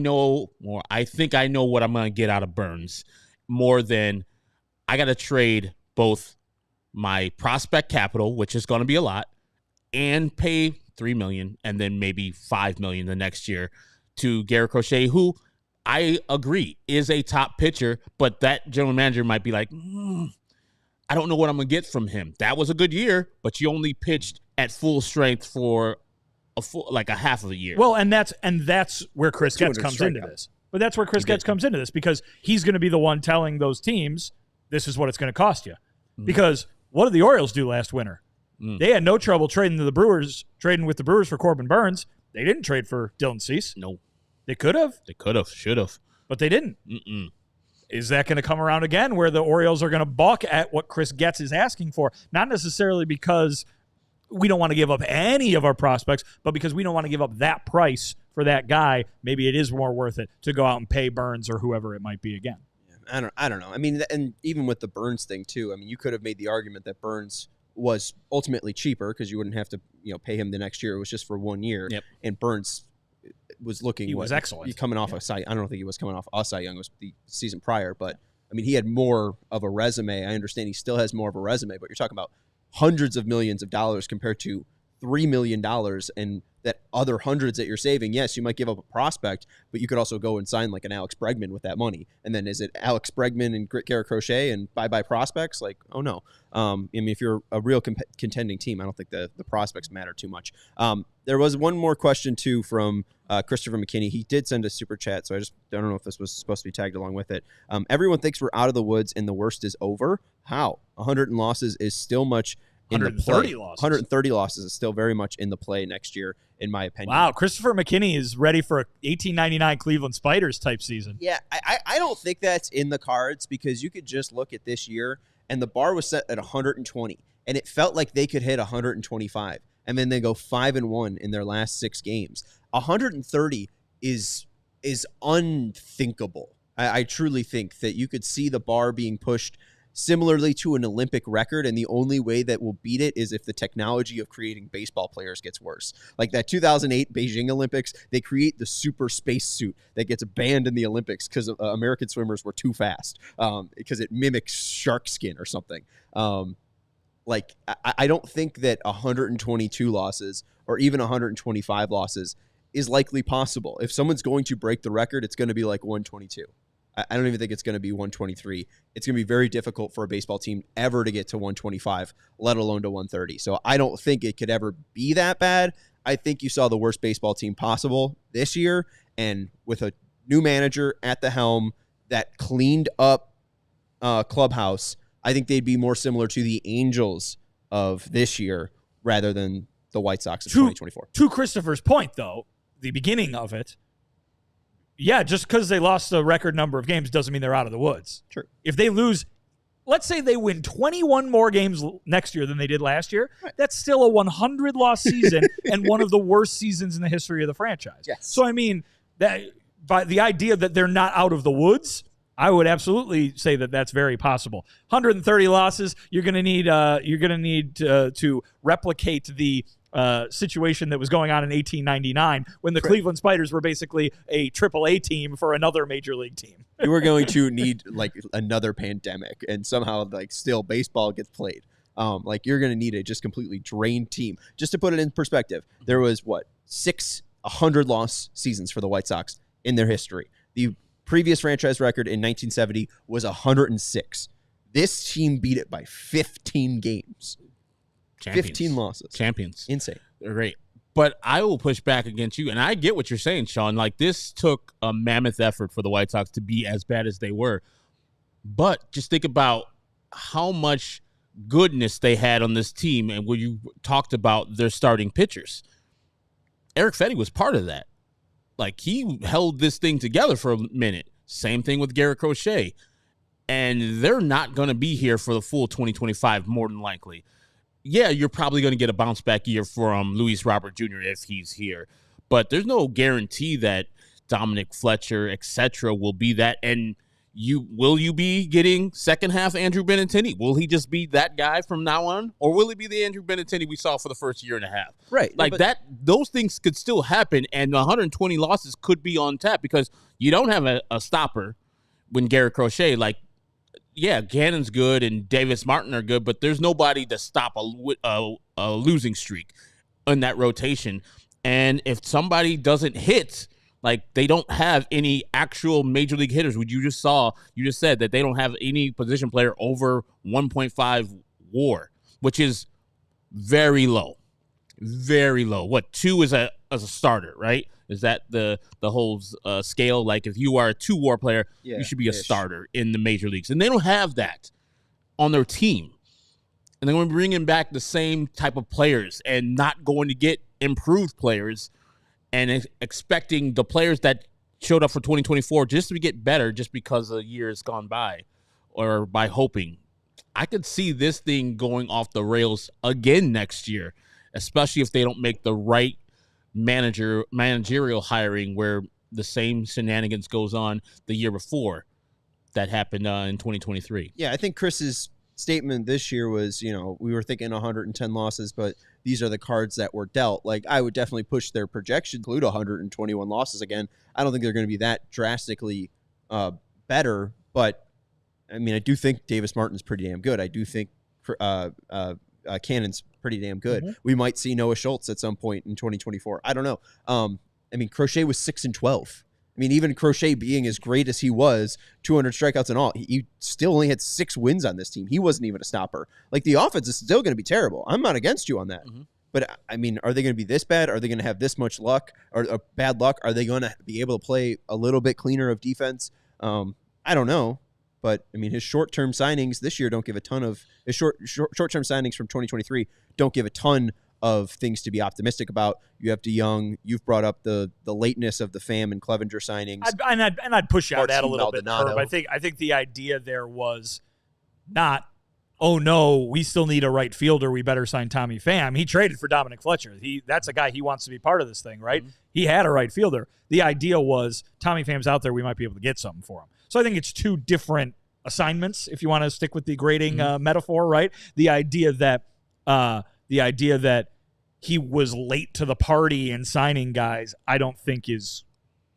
think I know what I'm going to get out of Burns more than I got to trade both my prospect capital, which is going to be a lot, and pay $3 million and then maybe $5 million the next year to Garrett Crochet, who I agree is a top pitcher, but that general manager might be like, I don't know what I'm going to get from him. That was a good year, but you only pitched at full strength for a half of a year. Well, and that's where Chris Getz comes into this. But that's where Chris Getz comes into this, because he's going to be the one telling those teams, this is what it's going to cost you. Because what did the Orioles do last winter? They had no trouble trading with the Brewers for Corbin Burns. They didn't trade for Dylan Cease. No. They could have. They could have, should have. But they didn't. Is that going to come around again, where the Orioles are going to balk at what Chris Getz is asking for? Not necessarily because we don't want to give up any of our prospects, but because we don't want to give up that price for that guy. Maybe it is more worth it to go out and pay Burns or whoever it might be again. I don't know. I mean, and even with the Burns thing too, I mean, you could have made the argument that Burns was ultimately cheaper because you wouldn't have to, pay him the next year. It was just for 1 year. Yep. And Burns was looking. He was excellent. Coming off a Cy. I don't think he was coming off a Cy Young. It was the season prior, but I mean, he had more of a resume. I understand he still has more of a resume, but you're talking about hundreds of millions of dollars compared to $3 million, and that other hundreds that you're saving. Yes, you might give up a prospect, but you could also go and sign like an Alex Bregman with that money. And then is it Alex Bregman and Garrett Crochet and bye-bye prospects? Like, oh no. I mean, if you're a real contending team, I don't think the prospects matter too much. There was one more question too from Christopher McKinney. He did send a super chat, so I just don't know if this was supposed to be tagged along with it. Everyone thinks we're out of the woods and the worst is over. How? 100 losses is still much in the play. 130 losses. 130 losses is still very much in the play next year, in my opinion. Wow, Christopher McKinney is ready for a 1899 Cleveland Spiders type season. Yeah, I don't think that's in the cards, because you could just look at this year, and the bar was set at 120, and it felt like they could hit 125, and then they go 5-1 in their last 6 games. 130 is unthinkable. I truly think that you could see the bar being pushed similarly to an Olympic record, and the only way that will beat it is if the technology of creating baseball players gets worse. Like that 2008 Beijing Olympics, they create the super space suit that gets banned in the Olympics because American swimmers were too fast, because it mimics shark skin or something. Like, I don't think that 122 losses or even 125 losses is likely possible. If someone's going to break the record, it's going to be like 122. I don't even think it's going to be 123. It's going to be very difficult for a baseball team ever to get to 125, let alone to 130. So I don't think it could ever be that bad. I think you saw the worst baseball team possible this year, and with a new manager at the helm that cleaned up clubhouse, I think they'd be more similar to the Angels of this year rather than the White Sox of 2024. To Christopher's point, though, the beginning of it, yeah, just because they lost a record number of games doesn't mean they're out of the woods. Sure. If they lose, let's say they win 21 more games next year than they did last year, right, that's still a 100-loss season and one of the worst seasons in the history of the franchise. Yes. So, I mean, that by the idea that they're not out of the woods, I would absolutely say that that's very possible. 130 losses, you're going to need to replicate the situation that was going on in 1899 when the Cleveland Spiders were basically a AAA team for another major league team. You were going to need like another pandemic, and somehow like still baseball gets played. Like you're going to need a just completely drained team. Just to put it in perspective, there was 6 100-loss seasons for the White Sox in their history. The previous franchise record in 1970 was 106. This team beat it by 15 games. Champions. 15 losses. Champions. Insane. They're great. But I will push back against you, and I get what you're saying, Sean. Like, this took a mammoth effort for the White Sox to be as bad as they were. But just think about how much goodness they had on this team, and when you talked about their starting pitchers. Eric Fetty was part of that. Like, he held this thing together for a minute. Same thing with Garrett Crochet. And they're not going to be here for the full 2025, more than likely. Yeah, you're probably going to get a bounce back year from Luis Robert Jr. if he's here. But there's no guarantee that Dominic Fletcher, etc., will be that. And will you be getting second half Andrew Benintendi? Will he just be that guy from now on? Or will he be the Andrew Benintendi we saw for the first year and a half? Right. Like those things could still happen, and 120 losses could be on tap because you don't have a stopper when Garrett Crochet, like, yeah, Gannon's good and Davis Martin are good, but there's nobody to stop a losing streak in that rotation. And if somebody doesn't hit, like they don't have any actual major league hitters. You just said that they don't have any position player over 1.5 WAR, which is very low. Very low. What, 2 is as a starter, right? Is that the whole scale? Like if you are a 2 WAR player, you should be a starter in the major leagues. And they don't have that on their team. And they're going to be bringing back the same type of players and not going to get improved players and expecting the players that showed up for 2024 just to get better just because the year has gone by or by hoping. I could see this thing going off the rails again next year, especially if they don't make the right managerial hiring where the same shenanigans goes on the year before that happened in 2023. Yeah, I think Chris's statement this year was, we were thinking 110 losses, but these are the cards that were dealt. Like, I would definitely push their projection to include 121 losses again. I don't think they're going to be that drastically better, but I mean, I do think Davis Martin's pretty damn good. I do think Cannon's pretty damn good. Mm-hmm. We might see Noah Schultz at some point in 2024. I don't know. I mean, Crochet was 6-12. I mean, even Crochet being as great as he was, 200 strikeouts and all, he still only had 6 wins on this team. He wasn't even a stopper. Like, the offense is still going to be terrible. I'm not against you on that. Mm-hmm. But, I mean, are they going to be this bad? Are they going to have this much luck or bad luck? Are they going to be able to play a little bit cleaner of defense? I don't know. But, I mean, his short-term signings this year don't give a ton of – his short-term signings from 2023 don't give a ton of things to be optimistic about. You have DeYoung. You've brought up the lateness of the Pham and Clevenger signings. I'd push out that a little bit. Maldonado. I think the idea there was not, oh no, we still need a right fielder, we better sign Tommy Pham. He traded for Dominic Fletcher. That's a guy he wants to be part of this thing, right? Mm-hmm. He had a right fielder. The idea was Tommy Pham's out there, we might be able to get something for him. So I think it's two different assignments, if you want to stick with the grading metaphor, right? The idea that he was late to the party in signing guys, I don't think is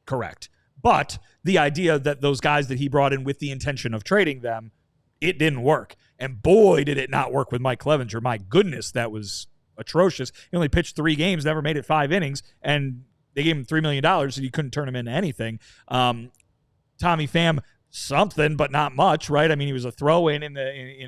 correct. But the idea that those guys that he brought in with the intention of trading them, it didn't work. And boy, did it not work with Mike Clevenger. My goodness, that was atrocious. He only pitched 3 games, never made it 5 innings, and they gave him $3 million, so you couldn't turn him into anything. Tommy Pham, something, but not much, right? I mean, he was a throw-in in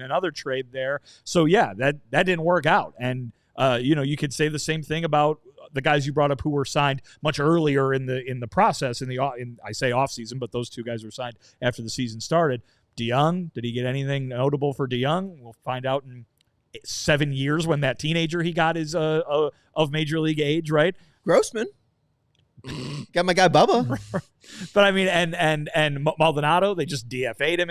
another trade there. So, yeah, that didn't work out. And, you could say the same thing about the guys you brought up who were signed much earlier in the process, I say offseason, but those 2 guys were signed after the season started. DeYoung, did he get anything notable for DeYoung? We'll find out in 7 years when that teenager he got is of major league age, right? Grossman. Got my guy Bubba. But I mean, and Maldonado, they just DFA'd him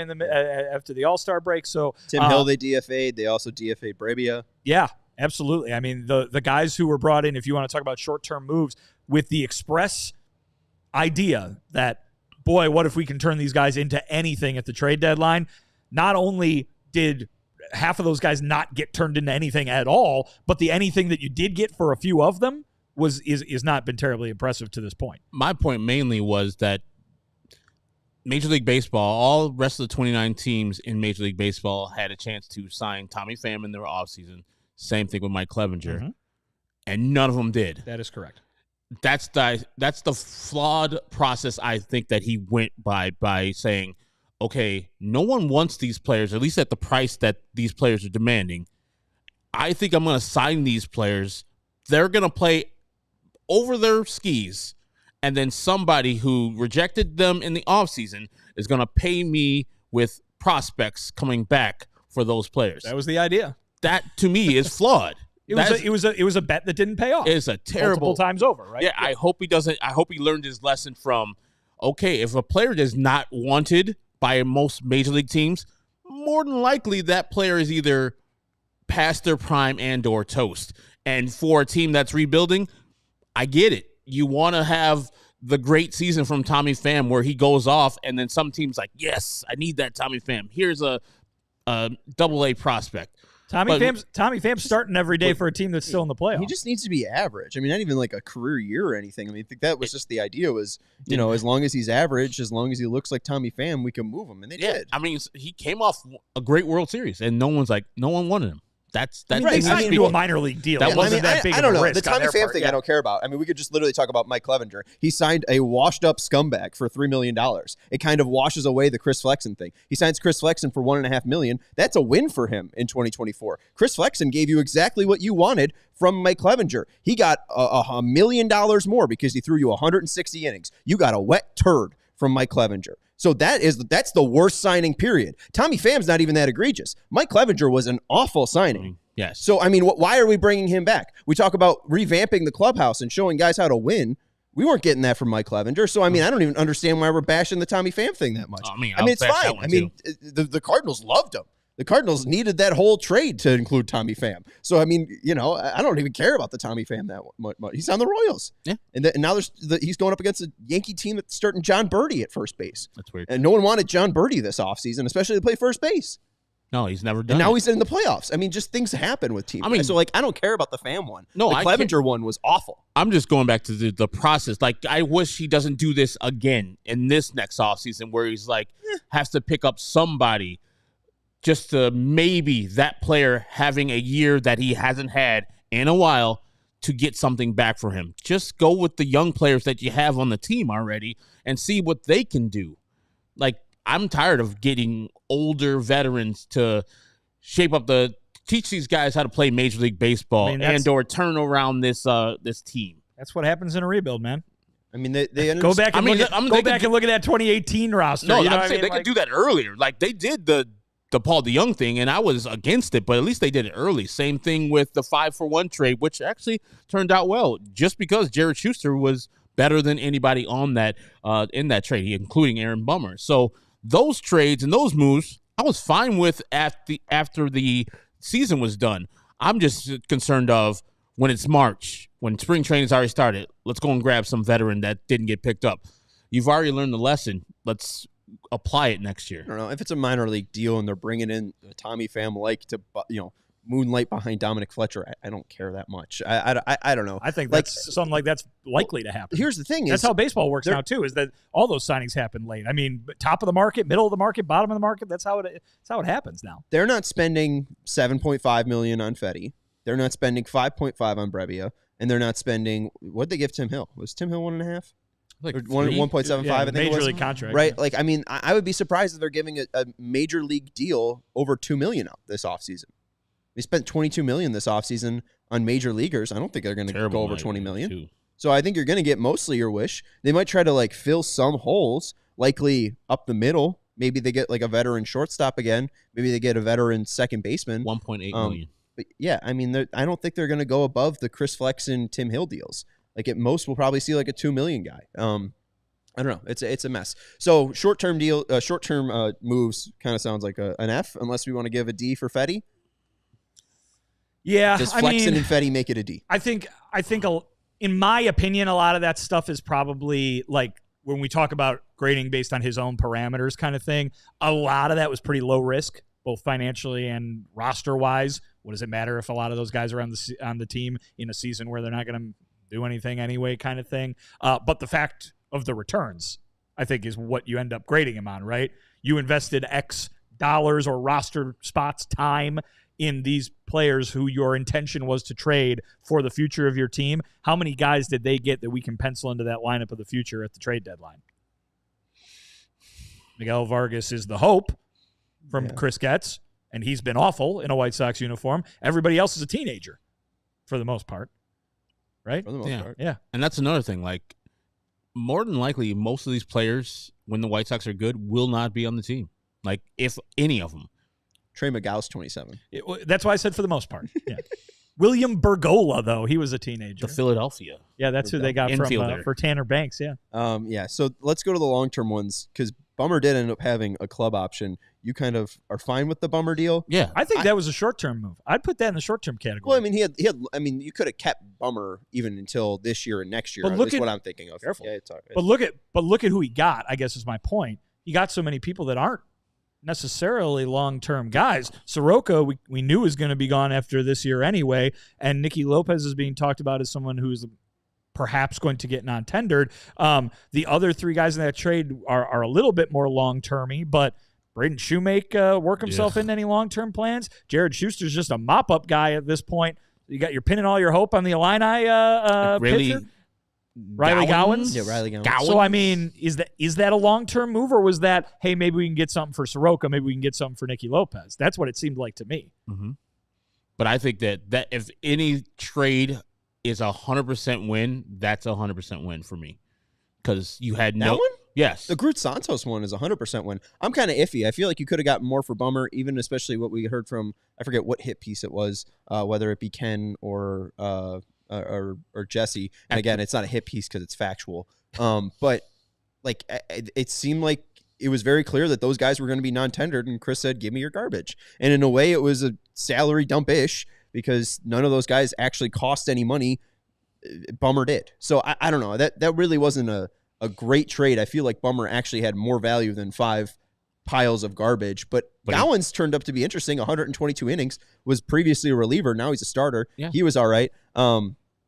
after the All-Star break. So Tim Hill, they DFA'd. They also DFA'd Brebia. Yeah, absolutely. I mean, the guys who were brought in, if you want to talk about short-term moves, with the express idea that, boy, what if we can turn these guys into anything at the trade deadline? Not only did half of those guys not get turned into anything at all, but the anything that you did get for a few of them is not been terribly impressive to this point. My point mainly was that Major League Baseball, all the rest of the 29 teams in Major League Baseball had a chance to sign Tommy Pham in their offseason. Same thing with Mike Clevenger. And none of them did. That is correct. That's the flawed process I think that he went by saying, okay, no one wants these players, at least at the price that these players are demanding. I think I'm going to sign these players. They're going to play over their skis, and then somebody who rejected them in the offseason is going to pay me with prospects coming back for those players. That was the idea. That, to me, is flawed. It was a bet that didn't pay off. It's a terrible multiple times over, right? Yeah, I hope he learned his lesson from, okay, if a player is not wanted by most major league teams, more than likely that player is either past their prime and or toast. And for a team that's rebuilding, I get it. You want to have the great season from Tommy Pham where he goes off and then some team's like, yes, I need that Tommy Pham. Here's a AA prospect. Tommy Pham's starting every day for a team that's still in the playoffs. He just needs to be average. I mean, not even like a career year or anything. I mean, I think that was just the idea was, as long as he's average, as long as he looks like Tommy Pham, we can move him. And they did. I mean, he came off a great World Series and no one wanted him. That's right. They signed him to a minor league deal. That wasn't that big I don't of a know. risk. The Tommy Pham thing I don't care about. I mean, we could just literally talk about Mike Clevenger. He signed a washed-up scumbag for $3 million. It kind of washes away the Chris Flexen thing. He signs Chris Flexen for $1.5 million. That's a win for him in 2024. Chris Flexen gave you exactly what you wanted from Mike Clevenger. He got $1 million more because he threw you 160 innings. You got a wet turd from Mike Clevenger. So that's the worst signing period. Tommy Pham's not even that egregious. Mike Clevenger was an awful signing. Yes. So, I mean, why are we bringing him back? We talk about revamping the clubhouse and showing guys how to win. We weren't getting that from Mike Clevenger. So, I mean, I don't even understand why we're bashing the Tommy Pham thing that much. I mean, it's fine. I mean, the Cardinals loved him. The Cardinals needed that whole trade to include Tommy Pham. So, I mean, I don't even care about the Tommy Pham that much. He's on the Royals. Yeah. And now he's going up against a Yankee team that's starting John Birdie at first base. That's weird. And no one wanted John Birdie this offseason, especially to play first base. No, he's never done And now it. he's in the playoffs. I mean, just things happen with teams. I mean- so like, I don't care about the Pham one. No, the I Clevenger one was awful. I'm just going back to the process. Like, I wish he doesn't do this again in this next offseason where he's like, has to pick up somebody just to maybe that player having a year that he hasn't had in a while to get something back for him. Just go with the young players that you have on the team already and see what they can do. Like, I'm tired of getting older veterans to teach these guys how to play Major League Baseball and or turn around this team. That's what happens in a rebuild, man. I mean, they ended Go up- back and look at that 2018 roster. No, you know I'm what saying I mean? they could do that earlier. Like, they did the Paul DeYoung thing, and I was against it, but at least they did it early. Same thing with the 5-for-1 trade, which actually turned out well, just because Jared Schuster was better than anybody on that in that trade, including Aaron Bummer. So those trades and those moves, I was fine with after the season was done. I'm just concerned of when it's March, when spring training's already started. Let's go and grab some veteran that didn't get picked up. You've already learned the lesson. Let's apply it next year. I don't know if it's a minor league deal and they're bringing in Tommy Pham like to moonlight behind Dominic Fletcher. I don't care that much. I don't know. I think Like, that's something like that's likely to happen. Here's the thing: That's is how baseball works now too. Is that all those signings happen late? I mean, top of the market, middle of the market, bottom of the market. That's how it happens now. they're not spending $7.5 million on Fetty. They're not spending $5.5 on Brevia, and they're not spending what they give Tim Hill. Was Tim Hill 1.5? Like Or 1.75, I think it major was. league contract, Right? Like, I mean, I would be surprised if they're giving a major league deal over $2 million out this offseason. They spent $22 million this offseason on major leaguers. I don't think they're going to go over $20 million. Too. So I think you're going to get mostly your wish. They might try to like fill some holes, likely up the middle. Maybe they get like a veteran shortstop again. Maybe they get a veteran second baseman. 1.8 million. But yeah, I mean, I don't think they're going to go above the Chris Flex and Tim Hill deals. Like at most, we'll probably see like a $2 million guy. I don't know. It's a mess. So short-term moves kind of sounds like an F, unless we want to give a D for Fetty. Yeah, Does I Flexen mean, and Fetty make it a D? I think, in my opinion, a lot of that stuff is probably like when we talk about grading based on his own parameters kind of thing. A lot of that was pretty low risk, both financially and roster wise. What does it matter if a lot of those guys are on the team in a season where they're not going to do anything anyway, kind of thing. But the fact of the returns, I think, is what you end up grading him on, right? You invested X dollars or roster spots, time in these players who your intention was to trade for the future of your team. How many guys did they get that we can pencil into that lineup of the future at the trade deadline? Miguel Vargas is the hope from Chris Getz, and he's been awful in a White Sox uniform. Everybody else is a teenager for the most part, right? For the most part. Yeah. And that's another thing. Like, more than likely, most of these players, when the White Sox are good, will not be on the team. Like, if any of them. Trey McGow's 27. That's why I said for the most part. Yeah. William Bergola, though, he was a teenager. The Philadelphia. Yeah, that's who they got for Tanner Banks, yeah. Yeah, so let's go to the long-term ones, because Bummer did end up having a club option. You kind of are fine with the Bummer deal? Yeah. I think that was a short-term move. I'd put that in the short-term category. Well, I mean, he had. I mean, you could have kept Bummer even until this year and next year. But That's what I'm thinking of. Careful. Yeah, it's all right. But look at who he got, I guess is my point. He got so many people that aren't necessarily long-term guys. Soroka, we knew was going to be gone after this year anyway, and Nicky Lopez is being talked about as someone who's perhaps going to get non-tendered. The other three guys in that trade are a little bit more long-termy, but Braden Shoemake work himself into any long-term plans. Jared Schuster's just a mop-up guy at this point. You're pinning all your hope on the Illini pitcher. Riley Gowans? Yeah, Riley Gowans. So, I mean, is that a long-term move, or was that, hey, maybe we can get something for Soroka, maybe we can get something for Nicky Lopez? That's what it seemed like to me. Mm-hmm. But I think that if any trade is 100% win, that's 100% win for me. Because you had That one? Yes. The Groot Santos one is 100% win. I'm kind of iffy. I feel like you could have gotten more for Bummer, even especially what we heard from, I forget what hit piece it was, whether it be Ken or Jesse. And again, it's not a hit piece because it's factual. But like it seemed like it was very clear that those guys were going to be non-tendered, and Chris said, "Give me your garbage." And in a way, it was a salary dump-ish because none of those guys actually cost any money. Bummer did. So I don't know. That really wasn't a great trade. I feel like Bummer actually had more value than 5 piles of garbage. But Gowan's turned up to be interesting. 122 innings, was previously a reliever. Now he's a starter. Yeah. He was all right.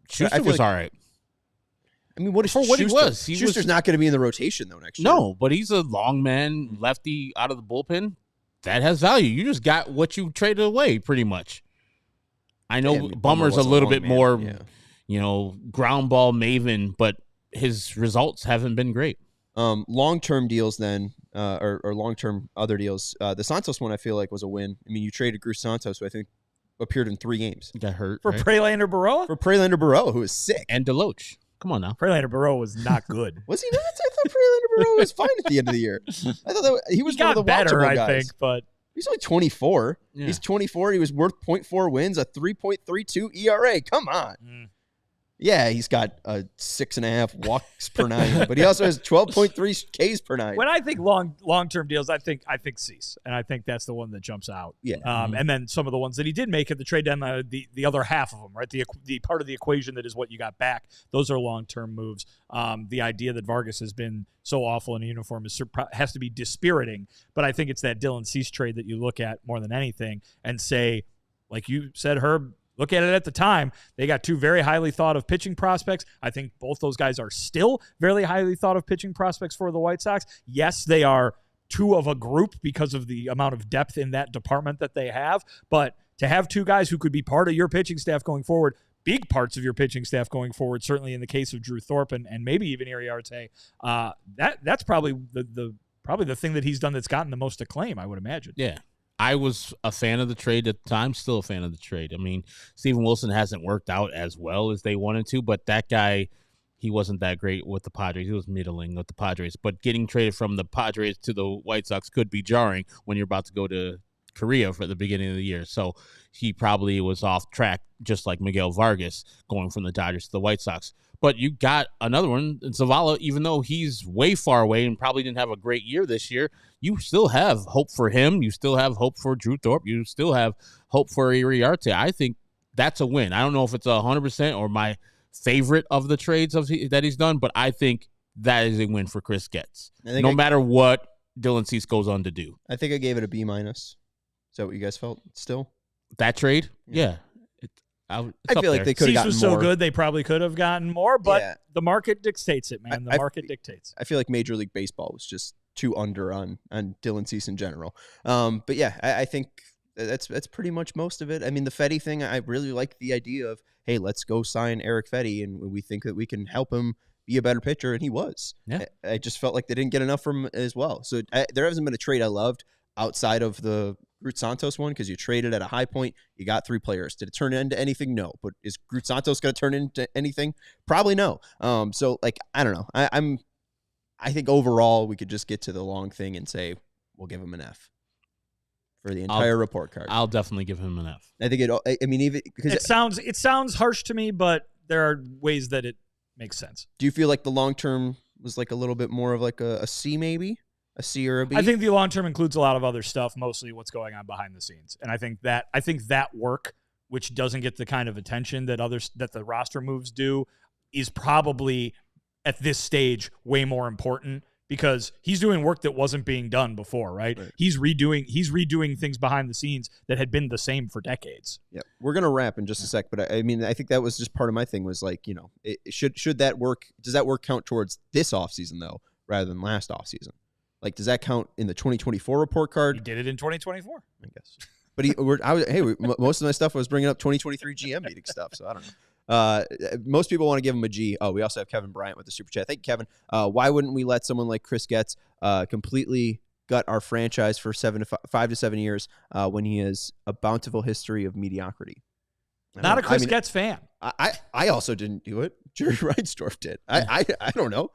Schuster was all right. I mean, what is For what he Schuster? was. Schuster's not going to be in the rotation, though, next year. No, but he's a long man, lefty out of the bullpen. That has value. You just got what you traded away, pretty much. I know Bummer's a little bit more, ground ball maven, but his results haven't been great. Long-term deals then, or long-term other deals. The Santos one I feel like was a win. I mean, you traded Cruz Santos, who I think appeared in 3 games. Got hurt. For Prelander Baroa? For Prelander Baroa, who was sick. And Deloach. Come on now. Prelander Baroa was not good. Was he not? I thought Prelander Baroa was fine at the end of the year. I thought he was one of the better, watchable I guys. think, but he's only 24. Yeah. He's 24. He was worth 0.4 wins, a 3.32 ERA. Come on. Yeah, he's got a 6.5 walks per 9, but he also has 12.3 Ks per 9. when I think long-term deals, I think Cease, and I think that's the one that jumps out. Yeah. And then some of the ones that he did make at the trade deadline, the other half of them, right? The part of the equation that is what you got back. Those are long-term moves. The idea that Vargas has been so awful in a uniform has to be dispiriting, but I think it's that Dylan Cease trade that you look at more than anything and say, like you said, Herb, look at it at the time. They got 2 very highly thought of pitching prospects. I think both those guys are still very highly thought of pitching prospects for the White Sox. Yes, they are 2 of a group because of the amount of depth in that department that they have. But to have 2 guys who could be part of your pitching staff going forward, big parts of your pitching staff going forward, certainly in the case of Drew Thorpe and maybe even Iriarte, that's probably the thing that he's done that's gotten the most acclaim, I would imagine. Yeah. I was a fan of the trade at the time, still a fan of the trade. I mean, Steven Wilson hasn't worked out as well as they wanted to, but that guy, he wasn't that great with the Padres. He was middling with the Padres. But getting traded from the Padres to the White Sox could be jarring when you're about to go to Korea for the beginning of the year. So he probably was off track, just like Miguel Vargas going from the Dodgers to the White Sox. But you got another one, Zavala, even though he's way far away and probably didn't have a great year this year, you still have hope for him. You still have hope for Drew Thorpe. You still have hope for Iriarte. I think that's a win. I don't know if it's 100% or my favorite of the trades that he's done, but I think that is a win for Chris Getz. No matter what Dylan Cease goes on to do. I think I gave it a B-. Is that what you guys felt still? That trade? Yeah. I feel like they could have gotten was more. so good they probably could have gotten more, but the market dictates it, man. The market dictates. I feel like Major League Baseball was just too under on Dylan Cease in general. But yeah, I think that's pretty much most of it. I mean, the Fetty thing, I really like the idea of, hey, let's go sign Eric Fetty, and we think that we can help him be a better pitcher, and he was. Yeah. I just felt like they didn't get enough from him as well. So there hasn't been a trade I loved outside of the Cruz Santos one, because you traded at a high point. You got 3 players. Did it turn into anything? No. But is Cruz Santos going to turn into anything? Probably no. So like, I don't know. I think overall we could just get to the long thing and say we'll give him an F for the entire report card. I'll definitely give him an F. I think even because it sounds harsh to me, but there are ways that it makes sense. Do you feel like the long term was like a little bit more of like a C, maybe a C or a B? I think the long term includes a lot of other stuff, mostly what's going on behind the scenes, and I think that work, which doesn't get the kind of attention that the roster moves do, is probably at this stage way more important, because he's doing work that wasn't being done before, right? He's redoing things behind the scenes that had been the same for decades. Yeah, we're gonna wrap in just a sec, but I mean, I think that was just part of my thing was like, should that work? Does that work count towards this offseason though, rather than last offseason? Like, does that count in the 2024 report card? He did it in 2024, I guess. But most of my stuff was bringing up 2023 GM meeting stuff, so I don't know. Most people want to give him a G. Oh, we also have Kevin Bryant with the super chat. Thank you, Kevin. Why wouldn't we let someone like Chris Getz completely gut our franchise for 5 to 7 years when he has a bountiful history of mediocrity? Not a Chris Getz fan. I also didn't do it. Jerry Reinsdorf did. I don't know.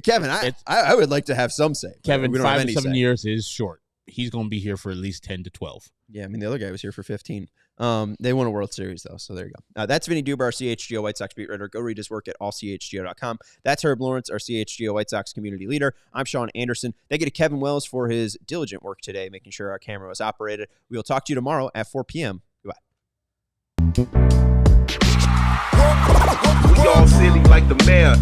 Kevin, I would like to have some say. Kevin, 5 to 7 years is short. He's going to be here for at least 10 to 12. Yeah, I mean, the other guy was here for 15. They won a World Series, though, so there you go. That's Vinnie Duber, our CHGO White Sox beat writer. Go read his work at allchgo.com. That's Herb Lawrence, our CHGO White Sox community leader. I'm Sean Anderson. Thank you to Kevin Wells for his diligent work today, making sure our camera was operated. We will talk to you tomorrow at 4 p.m. Goodbye. We all silly like the mayor.